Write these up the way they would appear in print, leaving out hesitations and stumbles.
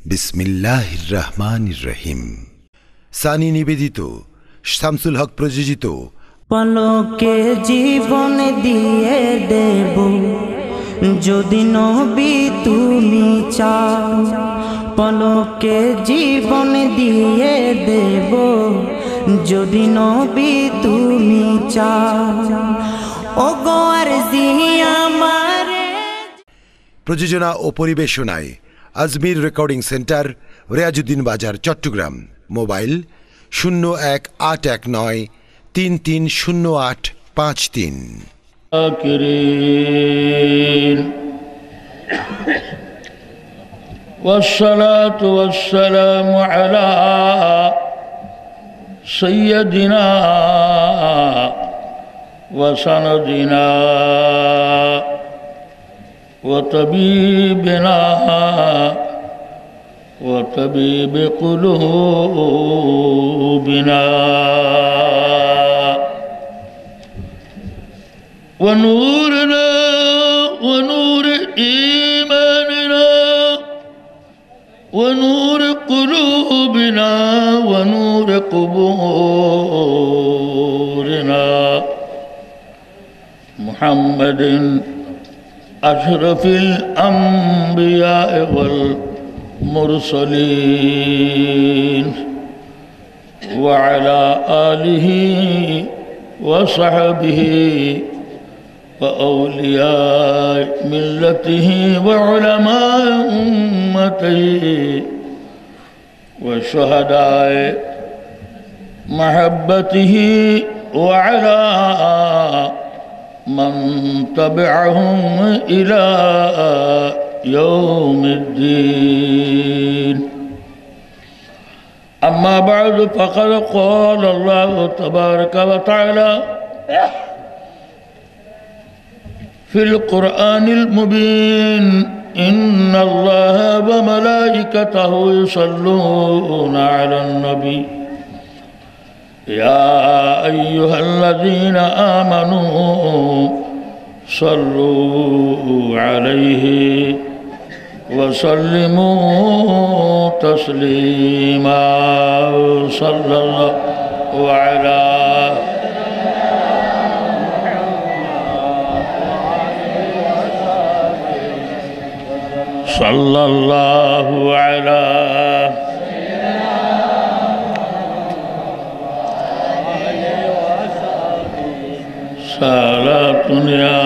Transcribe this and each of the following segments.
বিসমিল্লাহির রহমানির রহিম। সানি নিবেদিত, শামসুল হক প্রযোজিত। পলকে জীবন দিয়ে দেব যদি নবী তুমি চাও, পলকে জীবন দিয়ে দেব যদি নবী তুমি চাও। ওগো আরজি আমার। প্রযোজনা ও পরিবেশনায় আজমির রেকর্ডিং সেন্টার, রিয়াজউদ্দিন বাজার, চট্টগ্রাম। মোবাইল 018193308553। والصلاة والسلام على سيدنا وسندنا وطبيبنا وطبيب قلوبنا ونورنا ونور إيماننا ونور قلوبنا ونور قبورنا محمد أشرف الأنبياء والمرسلين وعلى آله وصحبه وأولياء ملته وعلماء أمته وشهداء محبته وعلى من تبعهم إلى يوم الدين. أما بعد فقد قال الله تبارك وتعالى في القرآن المبين إن الله وملائكته يصلون على النبي يا أيها الذين آمنوا صلوا عليه وسلموا تسليما. صلى الله على صلى الله على صلاة يا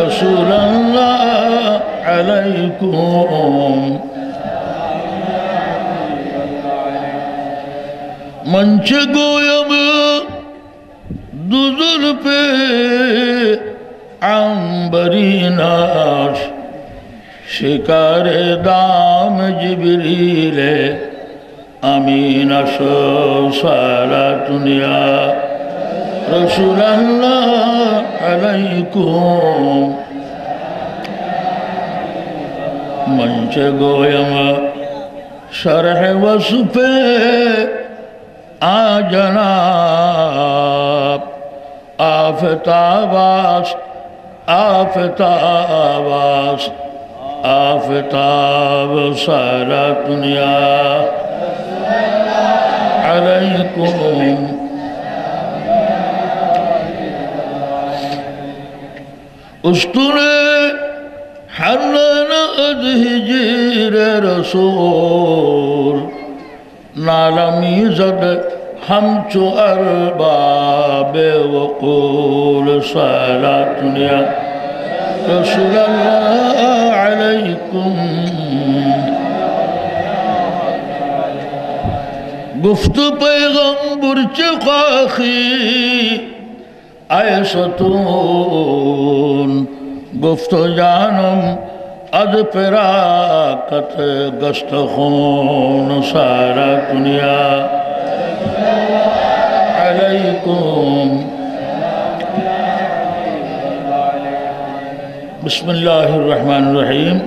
رسول الله عليكم منچ گویم دوزر پہ عنبریناش شکار دام جبریل امین شو صلاة یا رسول اللہ علیکم منچ گویم شرح وصف جناب آفتاباس آفتاباس آفتاب صلاة یا علیکم استر حرنا ادهجیر رسول نالمی زد همچو ارباب وقول صلاة یا رسول اللہ علیکم گفت پیغمبر چخاخی ایستون گفت جانم اد پراکت گشت خون سارا دنیا علیکم. بسم اللہ الرحمن الرحیم.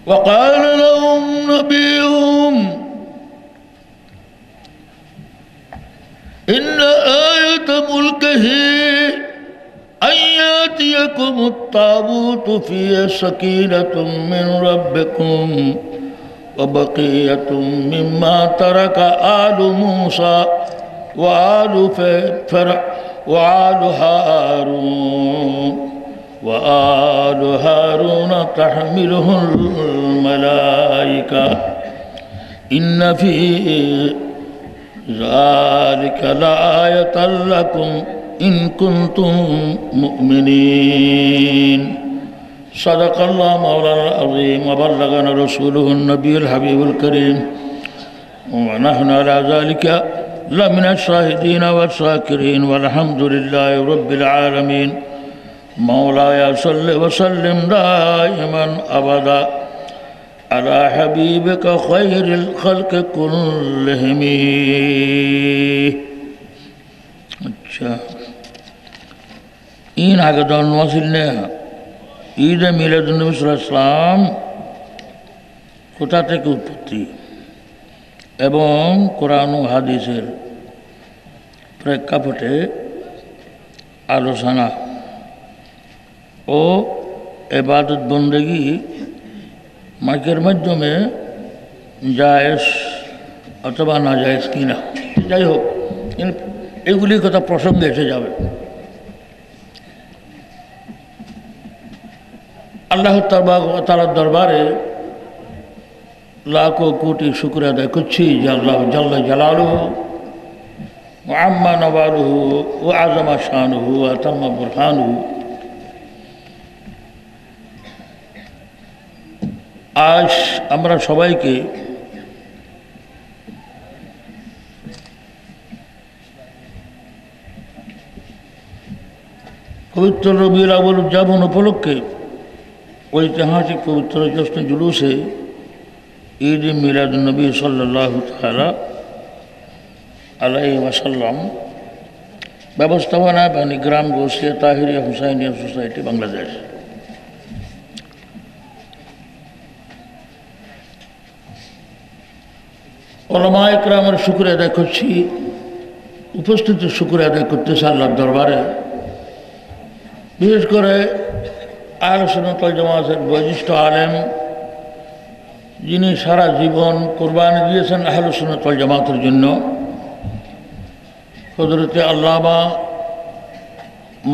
وقال لهم نبيهم إن آية ملكه أن يأتيكم التابوت فيه سكينة من ربكم وبقية مما ترك آل موسى وآل هارون تحمله الملائكة إن في ذلك لآية لكم إن كنتم مؤمنين صدق الله مولانا العظيم وبلغنا رسوله النبي الحبيب الكريم ونحن على ذلك لمن الشاهدين والشاكرين والحمد لله رب العالمين مولاي صل وسلم دائما أبدا على حبيبك خير الخلق كلهم. अच्छा इन आगदन वसिलने ঈদ মিলাদুন্নবী সাল্লাল্লাহু আলাইহি ওয়াসাল্লাম কোথা থেকে উৎপত্তি এবং কোরআন ও হাদিসের প্রেক্ষাপটে আলোচনা ও ইবাদত বন্দেগী মাইকের মাধ্যমে জায়েজ অথবা না জায়েজ কিনা, যাই হোক এগুলির কথা প্রসঙ্গে এসে যাবে। আল্লাহ তাআলার দরবারে লাখো কোটি শুকর আদায় করছি যে আল্লাহ জাল্লা জালালুহু ওয়া আম্মা নওয়ালুহু ওয়া আযমা শানুহু ওয়া তাম্মা বুরহানুহু। আজ আমরা সবাইকে পবিত্র রবিউল আউয়াল উদযাপন উপলক্ষে ঐতিহাসিক পবিত্র জশ্ন জুলুসে ঈদ মিলাদুন্নবী সাল্লাল্লাহু তাআলা আলাইহি ওয়াসাল্লাম ব্যবস্থাপনা বাণীগ্রাম গৌসিয়া তাহিরিয়া হুসাইনিয়া সোসাইটি বাংলাদেশ। ওলামায়ে কেরামের শুকরিয়া আদায় করছি, উপস্থিত শুকরিয়া আদায় করতেছে আল্লাহর দরবারে। বিশেষ করে আহলে সুন্নাত ওয়াল জামাতের বয়োজ্যেষ্ঠ আলেম যিনি সারা জীবন কোরবানি দিয়েছেন আহলে সুন্নাত ওয়াল জামাতের জন্য, হযরতে আল্লামা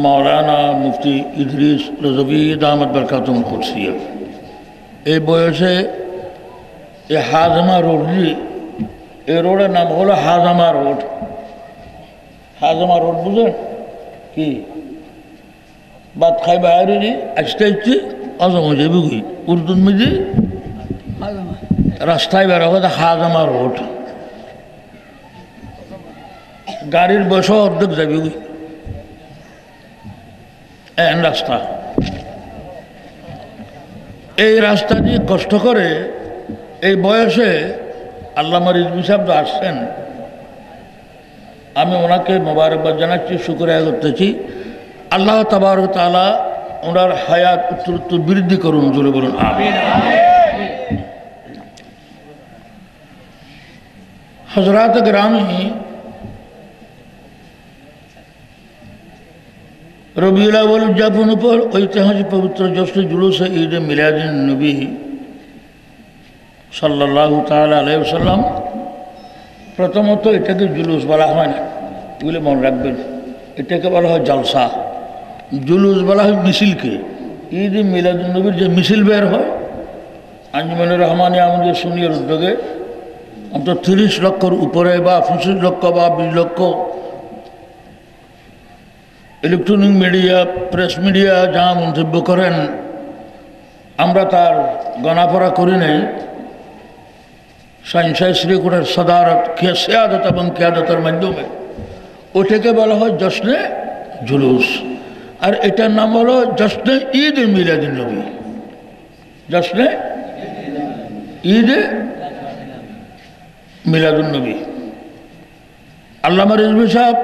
মাওলানা মুফতি ইদ্রিস রজভী দামাত বরকাতুহুল কুদসিয়া। এই বয়সে এই হাজমা রোডটি, এই রোডের নাম হলো হাজমা রোড। হাজমা রোড বুঝেন কি? বাদ খাই বাইরে আসতে আসতে অজম হয়ে যাবে কি উর্দুর মধ্যে রাস্তায় বেরো হয় হাজমা রোড। গাড়ির বয়স অর্ধেক যাবে কি রাস্তা। এই রাস্তা দিয়ে কষ্ট করে এই বয়সে আল্লামা রিজভী সাহেব আসছেন। আমি ওনাকে মোবারকবাদ জানাচ্ছি, শুকরিয়া করতেছি। আল্লাহ তাবারক ওয়া তাআলা ওনার হায়াত উত্তরোত্তর বৃদ্ধি করুন, জোরে বলুন আমিন। হযরত গ্রামী রবিউল আউয়াল উদযাপন উপর ঐতিহাসিক পবিত্র জশ্ন জুলুসে ঈদ মিলাদুন নবী সাল্লাল্লাহু তাআলা আলাইহি ওয়াসাল্লাম। প্রথমত এটাকে জুলুস বলা হয় না, এগুলো মনে রাখবেন। এটাকে বলা হয় জলসা। জুলুস বলা হয় মিছিলকে। ঈদ মিলাদুন নবীর যে মিছিল বের হয় আঞ্জুমানুর রহমানিয়া আমাদের সুনিয়র উদ্যোগে অন্তত 30 লক্ষর উপরে বা 25 লক্ষ বা 20 লক্ষ ইলেকট্রনিক মিডিয়া, প্রেস মিডিয়া যা মন্তব্য করেন আমরা তার গণাপড়া করি নাই। শাহী শ্রীকুটের সদারত সিয়াদত এবং কিয়াদতের মাধ্যমে ওটাকে বলা হয় জশ্নে জুলুস। আর এটার নাম হলো জশ্নে ঈদ মিলাদুন নবী। জশ্নে ঈদ মিলাদুন নবী। আল্লামা রিজভী সাহেব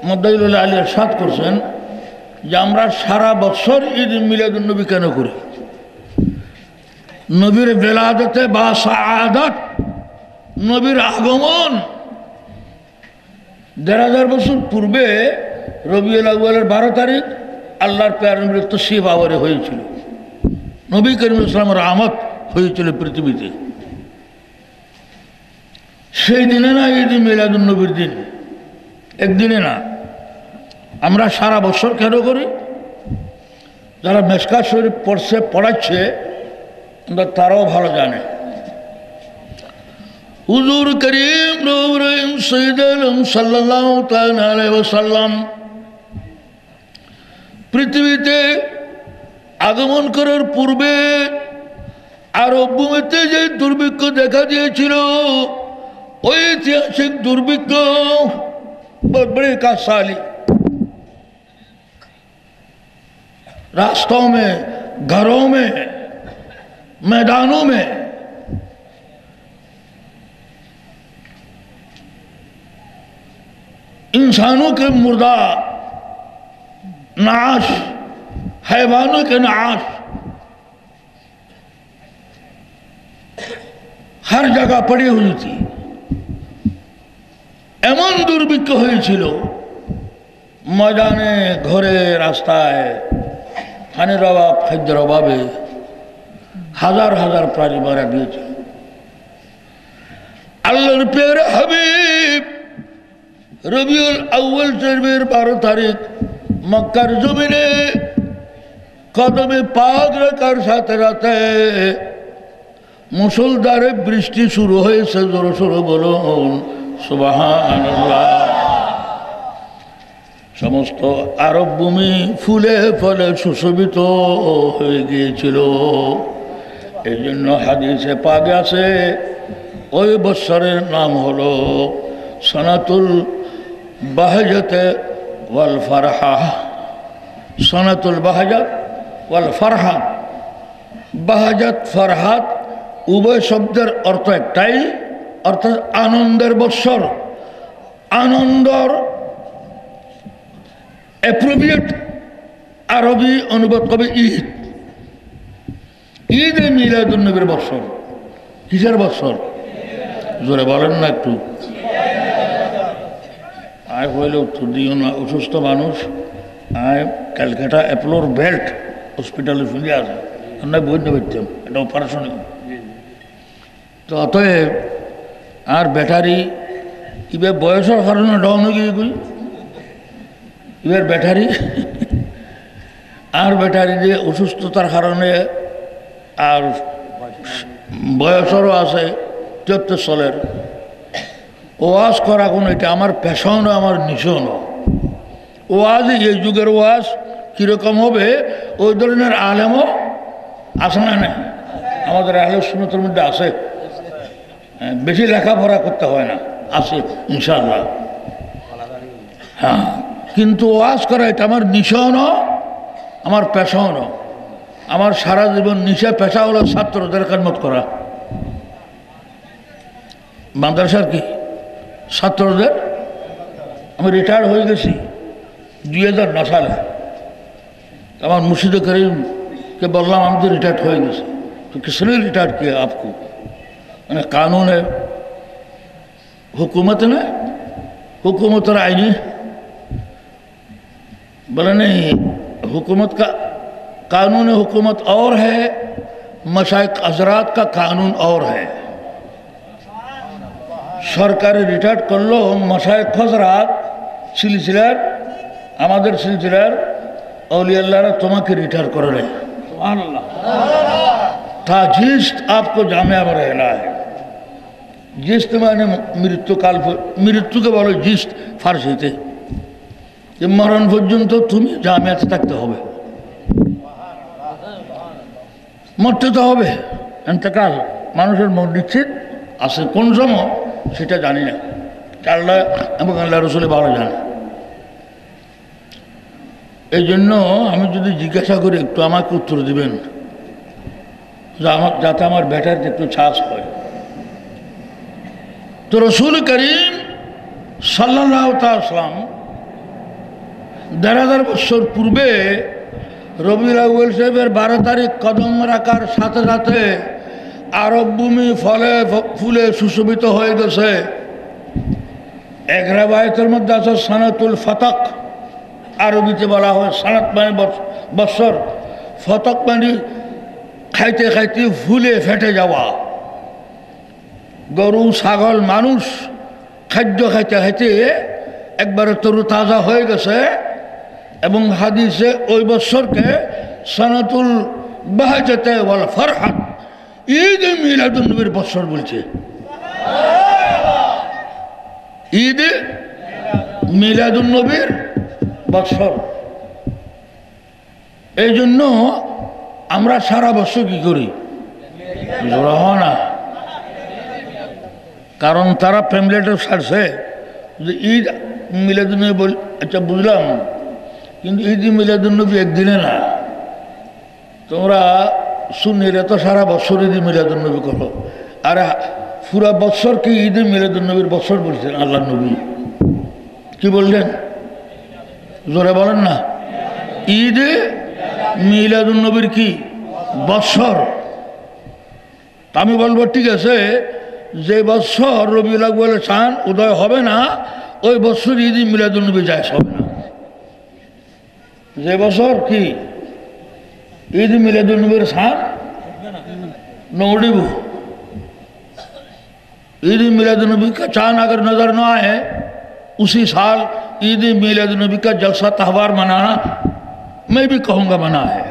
মদ্দাইউল্লাহ আলী ইরশাদ করছেন যে আমরা সারা বছর ঈদ মিলাদুন নবী কেন করি? নবীর বেলাদতে বা সাআদাত, নবীর আগমন 1500 বছর পূর্বে রবিউল আউয়ালের 12 তারিখ আল্লাহর প্যার মৃত্যু শিব আবরে হয়েছিল, নবী করিম ইসলামের আমদ হয়েছিল পৃথিবীতে। সেই দিনে না ঈদ মিলাদুন নবীর দিন, একদিনে না। আমরা সারা বছর কেন করি? যারা মেশকাত শরীফ পড়াচ্ছে তারাও ভালো জানে। হুজুর করিম নবী রহিম সৈয়দ আলম সাল্লাল্লাহু তাআলা আলাইহি ওয়াসাল্লাম পৃথিবীতে আগমন করার পূর্বে আরব ভূমিতে যে দুর্ভিক্ষ দেখা দিয়েছিল, ऐतिहासिक दुर्भिक्ष बहुत बड़े का साली, रास्तों में, घरों में, मैदानों में इंसानों के मुर्दा नाश, हैवानों के नाश हर जगह पड़ी हुई थी। এমন দুর্ভিক্ষ হয়েছিল, ময়দানে, ঘরে, রাস্তায় পানির অভাব, খাদ্যের অভাবে হাজার হাজার প্রাণী মারা গিয়েছিল। আল্লাহর প্যারে হাবিব রবিউল আউয়াল শরীফের 12 তারিখ মক্কার জমিনে কদমে পাক রাখার সাথে সাথে মুষলধারে বৃষ্টি শুরু হয়েছে। জোরে সোরে বলুন সুবহানাল্লাহ। সমস্ত আরব ভূমি ফুলে ফলে সুশোভিত হয়ে গিয়েছিল। এই জন্য হাদিসে পাকে আছে ওই বৎসরের নাম হলো সনাতুল বাহজাতে ওয়াল ফারহা। সনাতুল বাহজাত ওয়াল ফারহাত, বাহজাত ফারহাত উভয় শব্দের অর্থ একটাই, অর্থাৎ আনন্দের বৎসর। আনন্দর অ্যাপ্রোপ্রিয়েট আরবি অনুবাদ কবে ঈদ। ঈদ এ মিলাদুন নবীর বৎসর। কিসের বৎসর? জোরে বলেন না একটু। আয় হইলে উত্তর দিও না। অসুস্থ মানুষ আয় ক্যালকাটা অ্যাপোলোর বেল্ট হসপিটালে শুনে আছে, আমরা বইতে পারতাম, এটা অপারেশন। তো অতএব আর ব্যাটারি ইবে বয়সের কারণে ডাউন হয়ে গিয়ে কই ইবের ব্যাটারি আর ব্যাটারি দিয়ে অসুস্থতার কারণে আর বয়সেরও আছে 73 সালের। ওয়াজ করা কোনো এটা আমার পেশাও না, আমার নিশাও না। ওয়াজ এই যুগের ওয়াজ কীরকম হবে ওই ধরনের আলেমও আছে না? নাই, আমাদের আলেম সুন্নতের মধ্যে আছে। বেশি লেখাপড়া করতে হয় না, আছে ইনশাআল্লাহ। হ্যাঁ, কিন্তু ওয়াজ করা এটা আমার নিশাও না, আমার পেশাও না। আমার সারা জীবন নিশা পেশা হলো ছাত্রদের খেদমত করা। মাদ্রাসার কি ছাত্রদের, আমি রিটায়ার হয়ে গেছি 2009 সালে। আমার মুর্শিদ करीमকে বললাম আমি তো রিটায়ার্ড হয়ে গেছি। তো किसने रिटायर्ड किया आपको? मैंने कानून है, हुकूमत ने, हुकूमत और आईनी। बोले नहीं, हुकूमत का कानून हुकूमत और है, मशाइख हजरात का कानून और है। সরকারে রিটায়ার্ড করলো মশায়েখ হযরত সিলসিলার, আমাদের সিলসিলার औलिया अल्लाह তোমাকে রিটায়ার করে নাই। সুবহানাল্লাহ। ताजिस्ट आपको जामिया में रहना है। जिस्त माने मृत्यु काल, मृत्यु के बोलो जिस्त फारसीते, যে মরণ পর্যন্ত তুমি জামিয়াতে থাকতে হবে, মরতে তো হবে। এতেকাল মানুষের মন নিশ্চিত আছে, কোন সময় সেটা জানি না, আল্লাহ এবং আল্লাহ রসুলে ভালো জানে। এই জন্য আমি যদি জিজ্ঞাসা করি একটু আমাকে উত্তর দিবেন, যাতে আমার ব্যাটারিতে একটু ছাস হয়। তো রসুল করিম সাল্লাল্লাহু তাআলা সাল্লাম ১,৫০০ বছর পূর্বে রবিউল আউয়াল শরীফের 12 তারিখ কদম রাখার সাথে সাথে আরব ভূমি ফলে ফুলে সুশোভিত হয়ে গেছে। এক রিওয়ায়াতের মধ্যে আছে সানাতুল ফাতাক, আরবিতে বলা হয় সানাত মানে বৎসর, ফতক মানে খাইতে খাইতে ফুলে ফেটে যাওয়া। গরু ছাগল মানুষ খাদ্য খাইতে খাইতে একবারে তরু তাজা হয়ে গেছে, এবং হাদিসে ওই বৎসরকে সানাতুল বাহাজাতে ওয়াল ফারহাত, ঈদ মিলাদুন নবীর বৎসর বলছে। ঈদ মিলাদুন নবীর বৎসর। এই জন্য আমরা সারা বছর কি করি? জোড়া হয় না, কারণ তারা ফ্যামিলিটা ছাড়ছে যে ঈদ মিলাদুন্নবী বল। আচ্ছা বুঝলাম, কিন্তু ঈদ মিলাদুন্নবী একদিনে না। তোমরা সুন্নিরা তো সারা বছর ঈদ মিলাদুন্নবী করো, আর পুরা বছর কি ঈদ মিলাদুন্নবীর বছর বলছেন আল্লাহ নবী? কি বললেন? জোরে বলেন না। ঈদ মিলাদুন্নবীর কি বছর? আমি বলবো ঠিক আছে, যে বছর রবিউল আউয়াল চাঁদ উদয় হবে না ওই বছর ঈদ মিলাদুন্নবী জায়েজ হবে না। যে বছর কি ঈদ मिलादुन्नबी साथ नोड़िब ईद मिलादुन्नबी का चांद अगर नजर न आए उसी साल ईद मिलादुन्नबी का जलसा त्यौहार मनाना मैं भी कहूँगा मना है।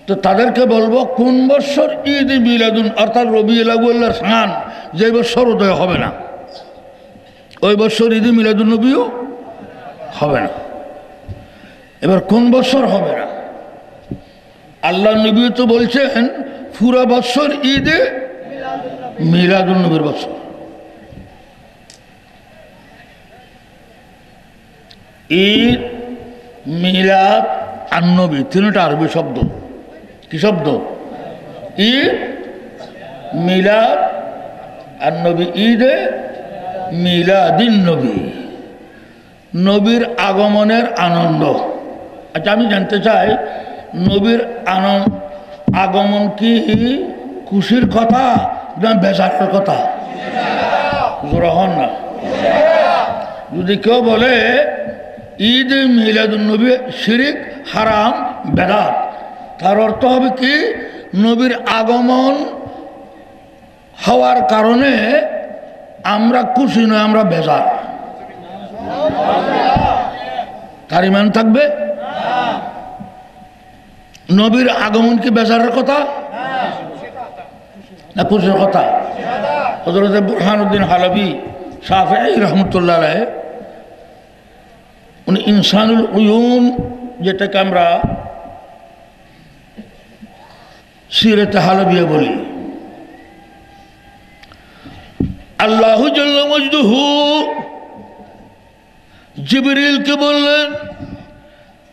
तो तादेरके बोलबो कोन बछर ईद मिलादुन अर्थात रबिउल आउयाल सान जे बछर उदय होबे ना ओई बछर ईद मिलादुन्नबीও হবে না। এবার কোন বছর হবে না? আল্লাহ নবী তো বলছেন পুরো বছর ঈদ মিলাদুন্নবীর বছর। ঈদ মিলাদ আর নবী তিনটা আরবি শব্দ। কি শব্দ? ঈদ মিলাদ আর নবী। ঈদে মিলাদিন নবী, নবীর আগমনের আনন্দ। আচ্ছা আমি জানতে চাই নবীর আগমন কি খুশির কথা না বেজারের কথা? গ্রহণ না। যদি কেউ বলে ঈদ মিলাদুন্নবী শিরিক হারাম বেদাত, তার অর্থ হবে কি নবীর আগমন হওয়ার কারণে আমরা খুশি নয়, আমরা বেজার। তার ইমান থাকবে? নবীর আগমন কি বেজারের কথা না খুশির কথা? হযরত বুরহানুদ্দিন হালাবি শাফিঈ রহমতুল্লাহ আলাইহি উনি ইনসানুল উয়ুন, যেটাকে আমরা সিরাতে হালাবিয়া বলি, আল্লাহু জাল্লা মজদুহু জিবরিলকে বললেন,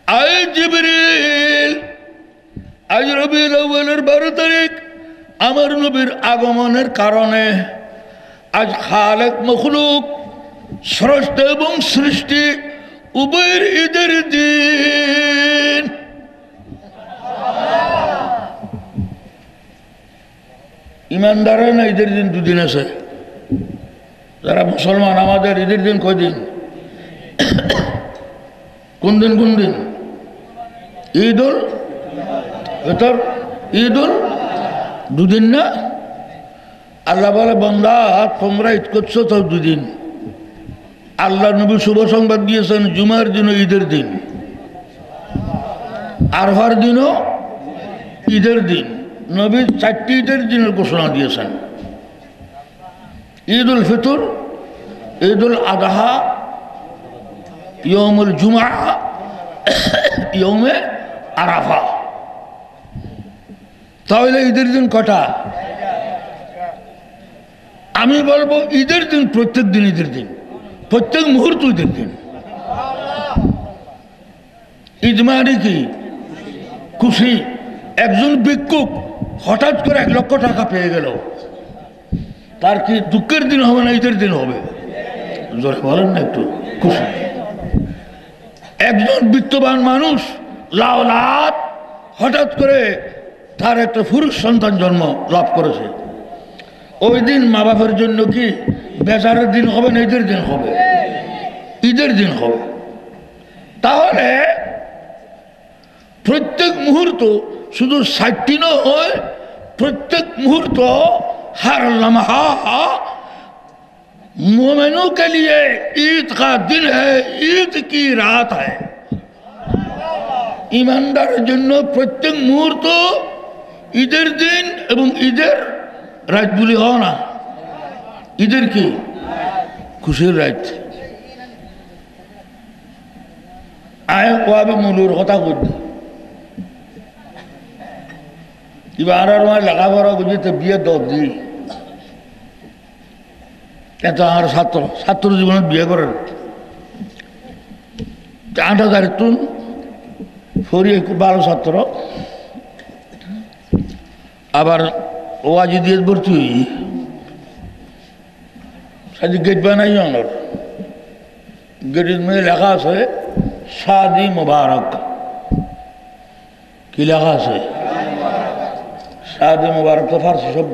আয় জিবরিল, আজ রবিউল আউয়ালের 12 তারিখ আমার নবীর আগমনের কারণে আজ খালেক মখলুক স্রষ্টা এবং সৃষ্টি উভয়ের ঈদের দিন। ইমানদারের না ঈদের দিন দুদিন আছে। যারা মুসলমান আমাদের ঈদের দিন কয়দিন? কোন দিন কোন দিন? ঈদুল ফিতর, ঈদুল দুদিন না? আল্লাহ বলে বান্দা তোমরা ঈদ করছো তো দুদিন। আল্লাহ নবী শুভ সংবাদ দিয়েছেন জুমার দিনও ঈদের দিন, আরফার দিনও ঈদের দিন। নবী 4টি ঈদের দিনের ঘোষণা দিয়েছেন, ঈদুল ফিতর, ঈদুল আদহা, ইয়ৌমুল জুমআ, ইয়ৌমে আরাফা। তাহলে ঈদের দিন কটা? আমি বলবো ঈদের দিন প্রত্যেক দিন ঈদের দিন, প্রত্যেক মুহূর্ত ঈদের দিন। ঈদ মানে কি? খুশি। একজন ভিক্ষুক হঠাৎ করে 1 লক্ষ টাকা পেয়ে গেল, তার কি দুঃখের দিন হবে না ঈদের দিন হবে? জোরে বলেন না একটু। খুশি। একজন বিত্তবান মানুষ লাউলাদ হঠাৎ করে তার একটা পুরুষ সন্তান জন্ম লাভ করেছে, ওই দিন মা বাপের জন্য কি বেজারের দিন হবে না ঈদের দিন হবে? ঈদের দিন হবে। তাহলে প্রত্যেক মুহূর্ত শুধু 60টি নয়, प्रत्येक मुहूर्त हर लम्हा मोमिनों के लिए ईद का दिन है, ईद की रात है। ईमानदारेर जन्य प्रत्येक मुहूर्त ईदेर दिन एवं ईदेर रात बोली हो ना, ईदेर की खुशिर रात। आए कोआबे मुलुर कथा कइते এবার আর লেখাপড়া বুঝিতে বিয়ে দর দিই এত আর ছাত্র জীবনে বিয়ে করেন 8,000 তুন ফরিয়ে 12 ছাত্র আবার ওয়াজি দিয়ে ভর্তি হই সাজি গেট বানাই অনর গেটের মধ্যে লেখা আছে শাদি মুবারক। কি লেখা আছে? शादी मुबारक तो फारसी शब्द,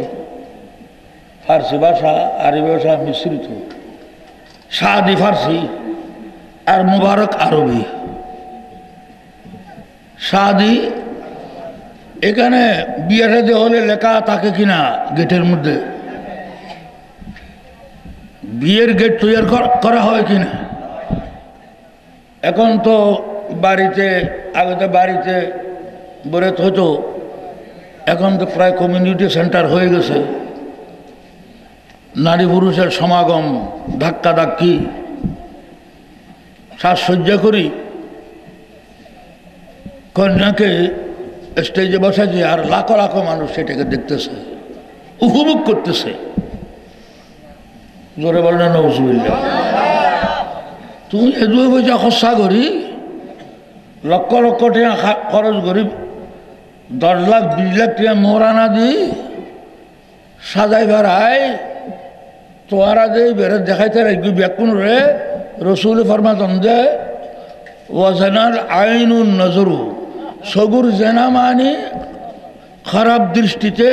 फारसी भाषा अरबी भाषा मिश्रित हो। शादी फारसी और मुबारक अरबी। शादी এখানে বিয়েটা যে হলে লেখা থাকে কিনা গেটের মধ্যে, বিয়ের গেট তৈরি করা হয় কিনা। এখন তো বাড়িতে আগে তো বাড়িতে বরাত হতো, এখন তো প্রায় কমিউনিটি সেন্টার হয়ে গেছে। নারী পুরুষের সমাগম, ধাক্কাধাক্কি, সাজসজ্জা করি কন্যাকে স্টেজে বসাচ্ছে আর লাখো লাখো মানুষ সেটাকে দেখতেছে, উপভোগ করতেছে। জোরে বল না নউজুবিল্লাহ। তুমি এদুয়ে পয়সা খরচা করি লক্ষ লক্ষ টাকা খরচ করি 10 লাখ 20 লাখ টাকা মোহরানা দি সাজাই বেড়াই তোয়ারা দিয়ে বেড়ে দেখাইতে রাখবি ব্যাকুন রে। রসুল ফরমাতন দে ওয়াজানাল আইনুন নজরু, সগুর জেনা মানি খারাপ দৃষ্টিতে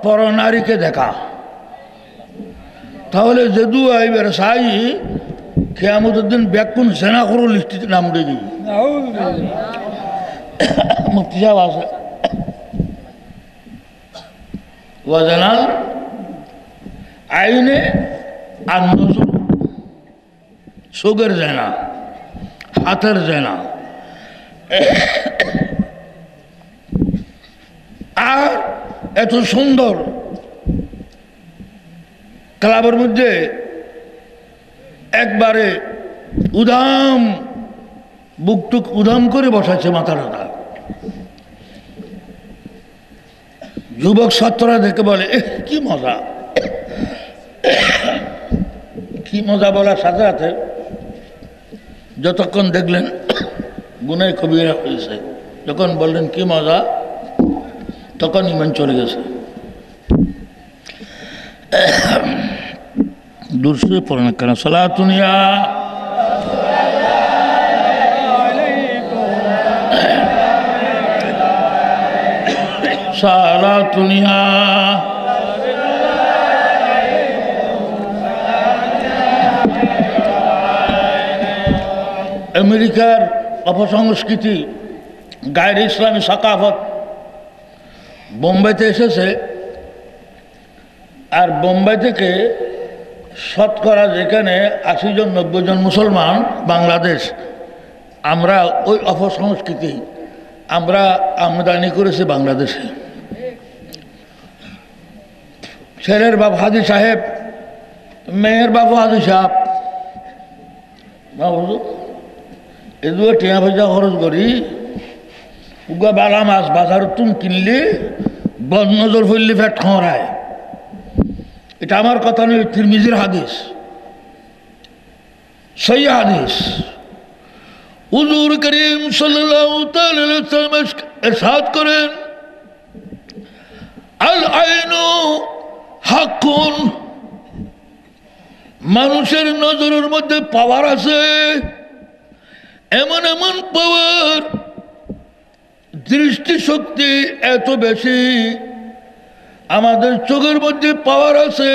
পরনারীকে দেখা। তাহলে যদু আইবার সাই কিয়ামতের দিন ব্যাকুন জেনা করো লিস্টিতে নাম দিবি। মুফতি সাহেব আছে ওয়াজানাল আইনে আর নজর, চোখের জেনা, হাতের জেনা। আর এত সুন্দর ক্লাবের মধ্যে একবারে উদাম বুকটুক উদাম করে বসাচ্ছে মাথাটা। যুবক ছাত্ররা দেখে বলে কি মজা, কি মজা বলার সাথে সাথে যতক্ষণ দেখলেন গুনাহ কবিরা হয়েছে, যখন বললেন কি মজা তখন ইমান চলে গেছে। দুরূদ পড়েন কেন? সালাতুনিয়া সালাতুনিয়া। আমেরিকার অপসংস্কৃতি, গায়ের ইসলামী সাকাফত বোম্বাইতে এসেছে। আর বোম্বাই থেকে শতকরা যেখানে 80 জন 90 জন মুসলমান বাংলাদেশ, আমরা ওই অপসংস্কৃতি আমরা আমদানি করেছি বাংলাদেশে। ছেলের বাপ হাজি সাহেব, মেয়ের বাবু হাজি সাহেব, এদুয়ে টিয়া পয়সা খরচ করি উগা বালা মাছ বাজার তুম কিনলে বদ নজর ফেললে ফেট খরায়। এটা আমার কথা নয়, তিরমিজির হাদিস, সহিহ হাদিস। হুজুর করিম সাল্লাল্লাহু তাআলা আলাইহি ওয়াসাল্লাম ইরশাদ করেন, আল আইনু হাক্কুন, মানুষের নজরের মধ্যে পাওয়ার আছে, এমন এমন পাওয়ার, দৃষ্টিশক্তি এত বেশি, আমাদের চোখের মধ্যে পাওয়ার আছে।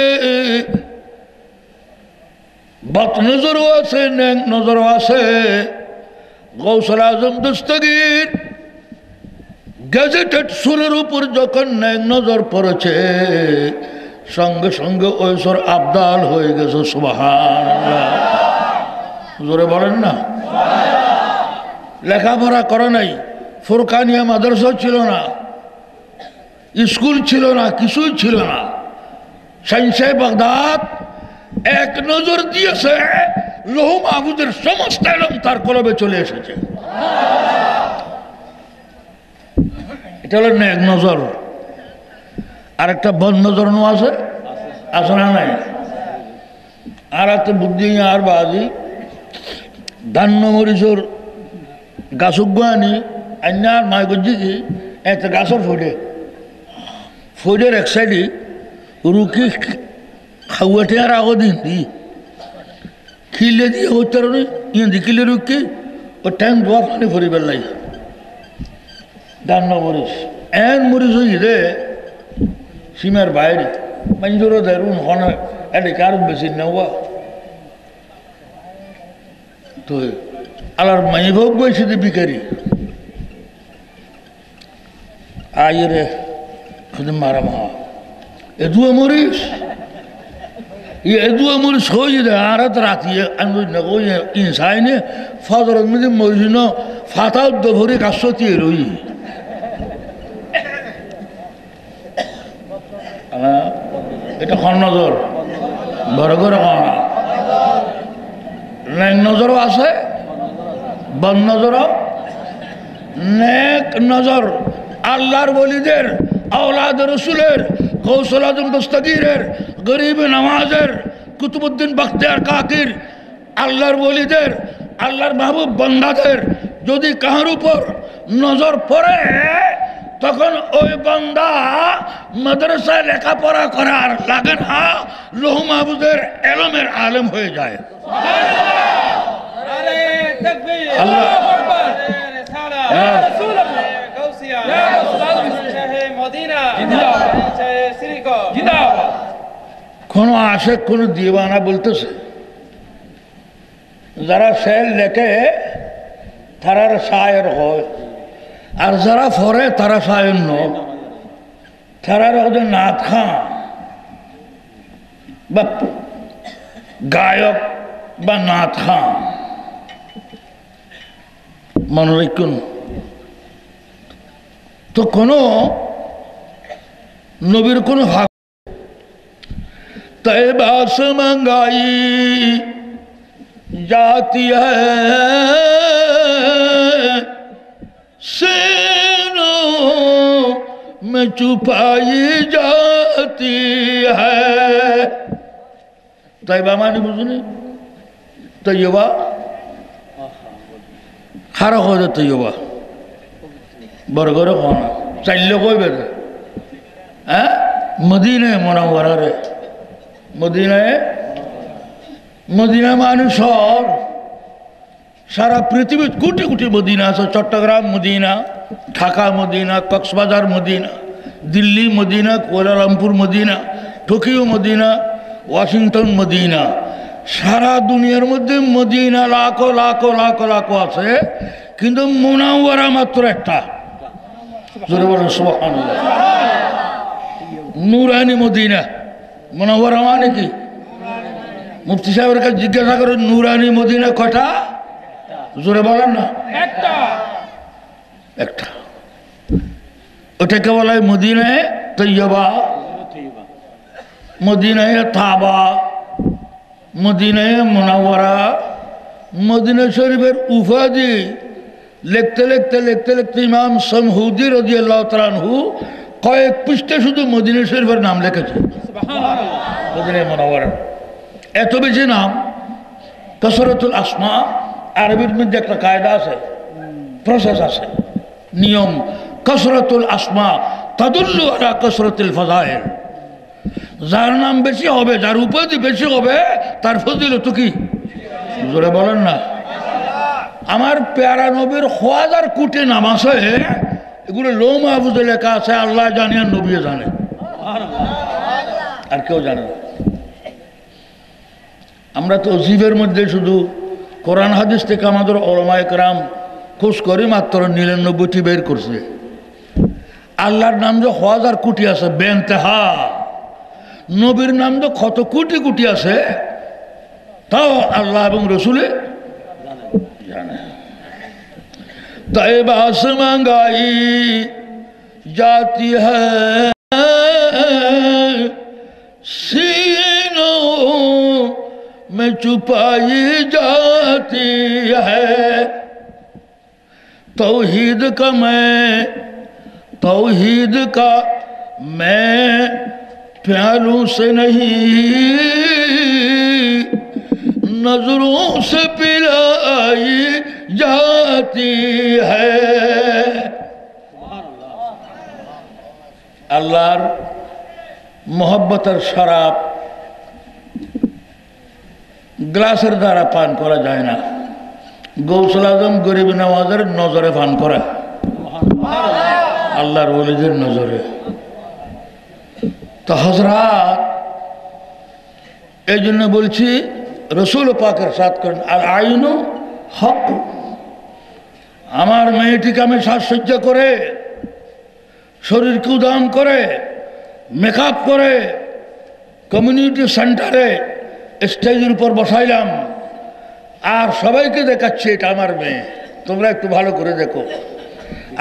বদ নজরও আছে, নেক নজরও আছে। গৌসুল আজম দস্তগীর গেজেটেড সুরের উপর যখন নেক নজর পড়েছে, সঙ্গে সঙ্গে ওই সুর আবদাল হয়ে গেছে। সুবহানাল্লাহ, জোরে বলেন না। লেখাপড়া করে নাই, ফুরকানিয়া মাদ্রাসা ছিল না, স্কুল ছিল না, কিছুই ছিল না। শাইনশাহ বাগদাদ এক নজর দিয়েছে, লৌহ মাহফুজের সমস্ত ইলম তার কলবে চলে এসেছে। এটা হলো এক নজর। আর একটা বদ নজর আছে, আছে না নাই? আর একটা বুদ্ধি আর বাজি ধান্য মরিচর গাছক আনি আন্যার মায় করছি কি একটা গাছর ফোডের এক সাইডে রুকি খাওয়াটে আর আগো দিন দি খিলে দিয়ে হচ্ছে ইয়ে কিলে রুকি ও টাইম দোয়া পানি ফরিবার লাই ধান্য মরিচ এন মরিচ হই রে সীমার বাইরে মঞ্জুরও দেরুন হন এটা কার বেশি নেওয়া তো আলার মাই ভোগ বইছে যে বিকারি আই রে খুদ মারা মা এদুয়া মরিস এদুয়া মরিস হই রে আরাত রাতি আমি না কই ইনসাইনে ফাদরত মধ্যে মরিস না ফাতাও দভরে কাশতি রই এটা খন নজর বড় করে কনা নেক নজরও আছে, বদ নজরও। নেক নজর আল্লাহর ওলিদের, আওলাদ রসুলের, গৌসুল আজম দস্তগীরের, গরিব নওয়াজের, কুতুবউদ্দিন বখতিয়ার কাকির, আল্লাহর ওলিদের, আল্লাহর মাহবুব বান্দাদের যদি কাহার উপর নজর পড়ে তখন ওই বান্দা মাদ্রাসায় লেখাপড়া করার লাগে না, লৌহ মাহফুজের ইলমের আলেম হয়ে যায়। কোন আশেক কোন দিওয়ানা বলতেছে, যারা শের লেখে তারার শায়ের হয়, আর যারা ফরে তারা শায়ের নয়, তারার ওদের নাথ খান বা গায়ক বা নাথ খান। মনে রাখুন তো কোন নবীর কোন হক तैबा से मंगाई जाती है, सीनों में छुपाई जाती है। तैबा मानी बुझनी तैयबा खारा हो जाए तैयबा बरगरे खाना चाइले कोई बेदे मदीने मुनव्वरा रे মদিনায় মদিনা মানুষ সারা পৃথিবীর কোটি কোটি মদিনা আছে। Chattogram Medina, Dhaka Medina, Cox's Bazar Medina, Delhi Medina, Kuala Lumpur Medina, Tokyo Medina, Washington Medina, সারা দুনিয়ার মধ্যে মদিনা লাখো লাখো লাখো লাখো আছে, কিন্তু মুনাওয়ারা মাত্র একটা। জোরে বলেন সুবহানাল্লাহ। নূরানি মদিনা মুনাওয়ারা মানে কি? মুফতি সাহেবের কাছে জিজ্ঞাসা করে নূরানি মদিনা কটা? জোরে বলেন না। একটা একটা ওটাকে বলা হয় মদিনায়ে তৈয়বা, মদিনায়ে তাবা, মদিনায়ে মুনাওয়ারা। মদিনা শরীফের উপাধি লিখতে লিখতে লিখতে লিখতে ইমাম সমহুদি রাদিয়াল্লাহু তাআলা আনহু কয়েক পৃষ্ঠে শুধু মদিনা শরীফের নাম লিখেছে। মদিনা মুনাওয়ারা এত বেশি নাম। কসরতুল আসমা, আরবির মধ্যে একটা কায়দা আছে, প্রসেস আছে, নিয়ম। কসরতুল আসমা তাদুল্লু আলা কসরতুল ফাযাইল। যার নাম বেশি হবে, যার উপাধি বেশি হবে, তার ফজিলত কি? জোরে বলেন না। আমার প্যারা নবীর হাজার কোটি নাম আছে, এগুলো লৌহ মাহফুজে লেখা আছে, আল্লাহ জানে আর নবীও জানে, আর কেউ জানে না। আমরা তো জিবের মধ্যে শুধু কোরআন হাদিস থেকে আমাদের ওলামায়ে কেরাম খোঁজ করে মাত্র 99টি বের করছে। আল্লাহর নাম যে 1000 কোটি আছে বেনতেহা, নবীর নাম তো কত কোটি কোটি আছে, তাও আল্লাহ এবং রসুলে জানে। तैबा से मंगाई जाती है, सीनों में छुपाई जाती है। तौहीद का मैं प्यालों से नहीं नजरों से पिलाई जाती है। আল্লাহর মোহব্বতের শরাব গ্লাসের দ্বারা পান করা যায় না, গৌসুল আজম গরিব নওয়াজের নজরে পান করা, আল্লাহর ওলিদের নজরে। তো হযরত এই জন্য বলছি রসুল পাকের সাথ করেন আর আইনু হক। আমার মেয়েটিকে আমি সাজসজ্জা করে শরীরকে উদাম করে মেকআপ করে কমিউনিটি সেন্টারে স্টেজের উপর বসাইলাম আর সবাইকে দেখাচ্ছি এটা আমার মেয়ে, তোমরা একটু ভালো করে দেখো।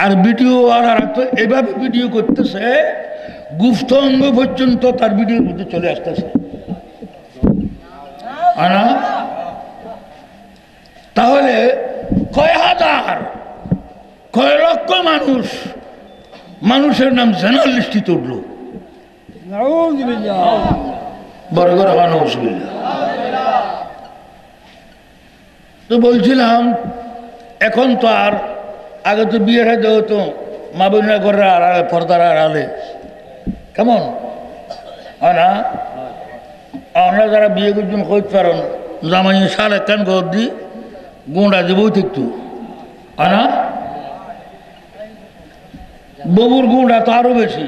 আর ভিডিও আর তো এভাবে ভিডিও করতেছে গুপ্ত অঙ্গ পর্যন্ত তার ভিডিওর মধ্যে চলে আসতেছে না। তাহলে কয় হাজার কয় লক্ষ মানুষের নাম জেনারেল লিস্টে উঠল। বরগর তো বলছিলাম এখন তো আর আগে তো বিয়ে হয়ে হতো মা বোনেরা ঘরের আড়ালে পর্দার আড়ালে, কেমন হয় না? আমরা যারা বিয়ে করছেন কইতে পারেন জামাই সার একখান ঘর দি গুঁড়া দেবই থাকতো, হয় না? ববুর গুঁড়া তো আরো বেশি।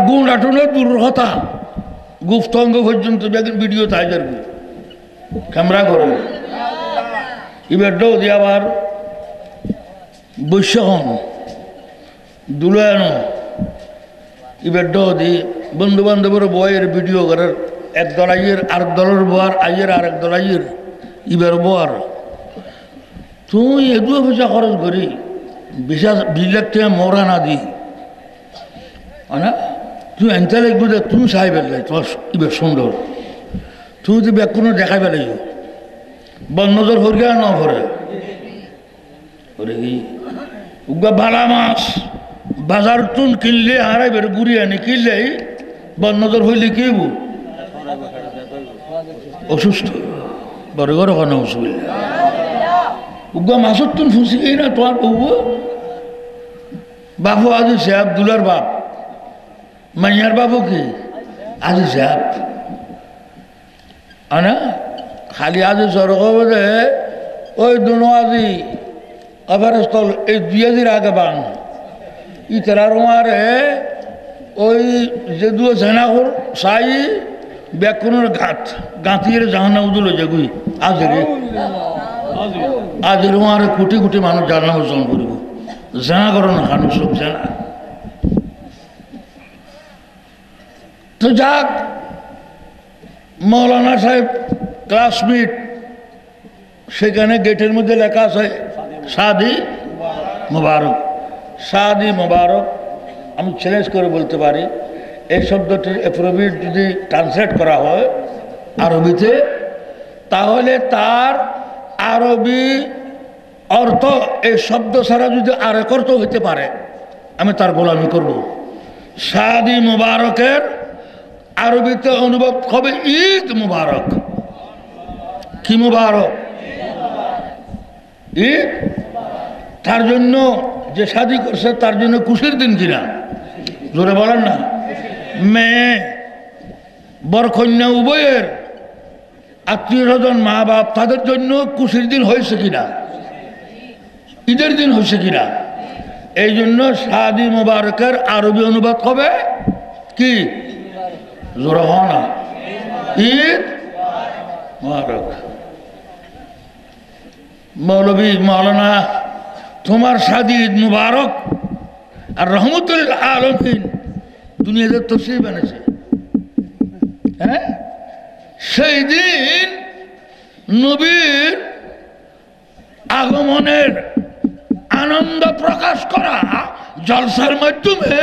গুঁড়া টুনের দূর কথা গুপ্ত অঙ্গ পর্যন্ত ভিডিও তাই যাবে ক্যামেরা করে এবার ডো দিয়ে আবার বৈশ্য হন দুলানো এবার ডো দি বন্ধু বান্ধবের বয়ের ভিডিও করার একদল আইয়ের আরেক দলের বোয়ার আইয়ের আরেক দল আইয়ের এবার বোয়ার তুই এগুলো পয়সা খরচ করি 20 লাখ টাকা মরা না দি না তুই এনতে লাগবে যে তুমি চাই পেলাই তোমার এবার সুন্দর তুমি তো ব্যাগ কোনো দেখাই পেলাই বন্যজর হরিয়া ন ভরে ওরে কি উগা ভালা মাছ বাজার তুন কিনলে হারাই বের গুড়ি আনি কিনলেই বন্যজর হইলে কি হইব অসুস্থ বড় ঘর ওখানে অসুবিধা উগা মাছের তুন ফুসি গেই না তোমার বউ বাপু আজি সাহেব দুলার বাপ মাইয়ার বাবু কি আজি সাহেব আনা খালি আজি সড়ক বোধে ওই দুনো আজি অফারস্থল এই 2 আগে বান ইতার মারে ওই যে দু সেনাকুর সাই ব্যাকুনের গাঁতিয়ে জাহানা উদুল যাগুই আজরে আজের মারে কোটি কোটি মানুষ জানা অর্জন করিব জানা করো না খানো সব জানা। তো যাক মৌলানা সাহেব ক্লাসমেট সেখানে গেটের মধ্যে লেখা আছে শাদি মোবারক। শাদি মোবারক আমি চ্যালেঞ্জ করে বলতে পারি এই শব্দটির অ্যাপ্রোপ্রিয়েট যদি ট্রান্সলেট করা হয় আরবিতে তাহলে তার আরবি অর্থ এই শব্দ ছাড়া যদি আরেক অর্থ হইতে পারে আমি তার গোলামি করব। শাদি মোবারকের আরবিতে অনুভব হবে ঈদ মুবারক। কি মুবারক? ঈদ। তার জন্য যে শাদি করছে তার জন্য খুশির দিন কিনা জোরে বলেন না? মেয়ে বরকন্যা উভয়ের আত্মীয় স্বজন মা বাপ তাদের জন্য খুশির দিন হয়েছে কিনা, ঈদের দিন হয়েছে কিনা? এই জন্য শাদি মুবারকের আরবি অনুবাদ হবে কি জোরা হওয়া না ঈদ মুবারক। মৌলভী মৌলানা তোমার শাদি ঈদ মুবারক আর রহমতুল আলমিন দুনিয়াতে তফসির বানিয়েছে। হ্যাঁ, সেই দিন নবীর আগমনের আনন্দ প্রকাশ করা জলসার মাধ্যমে,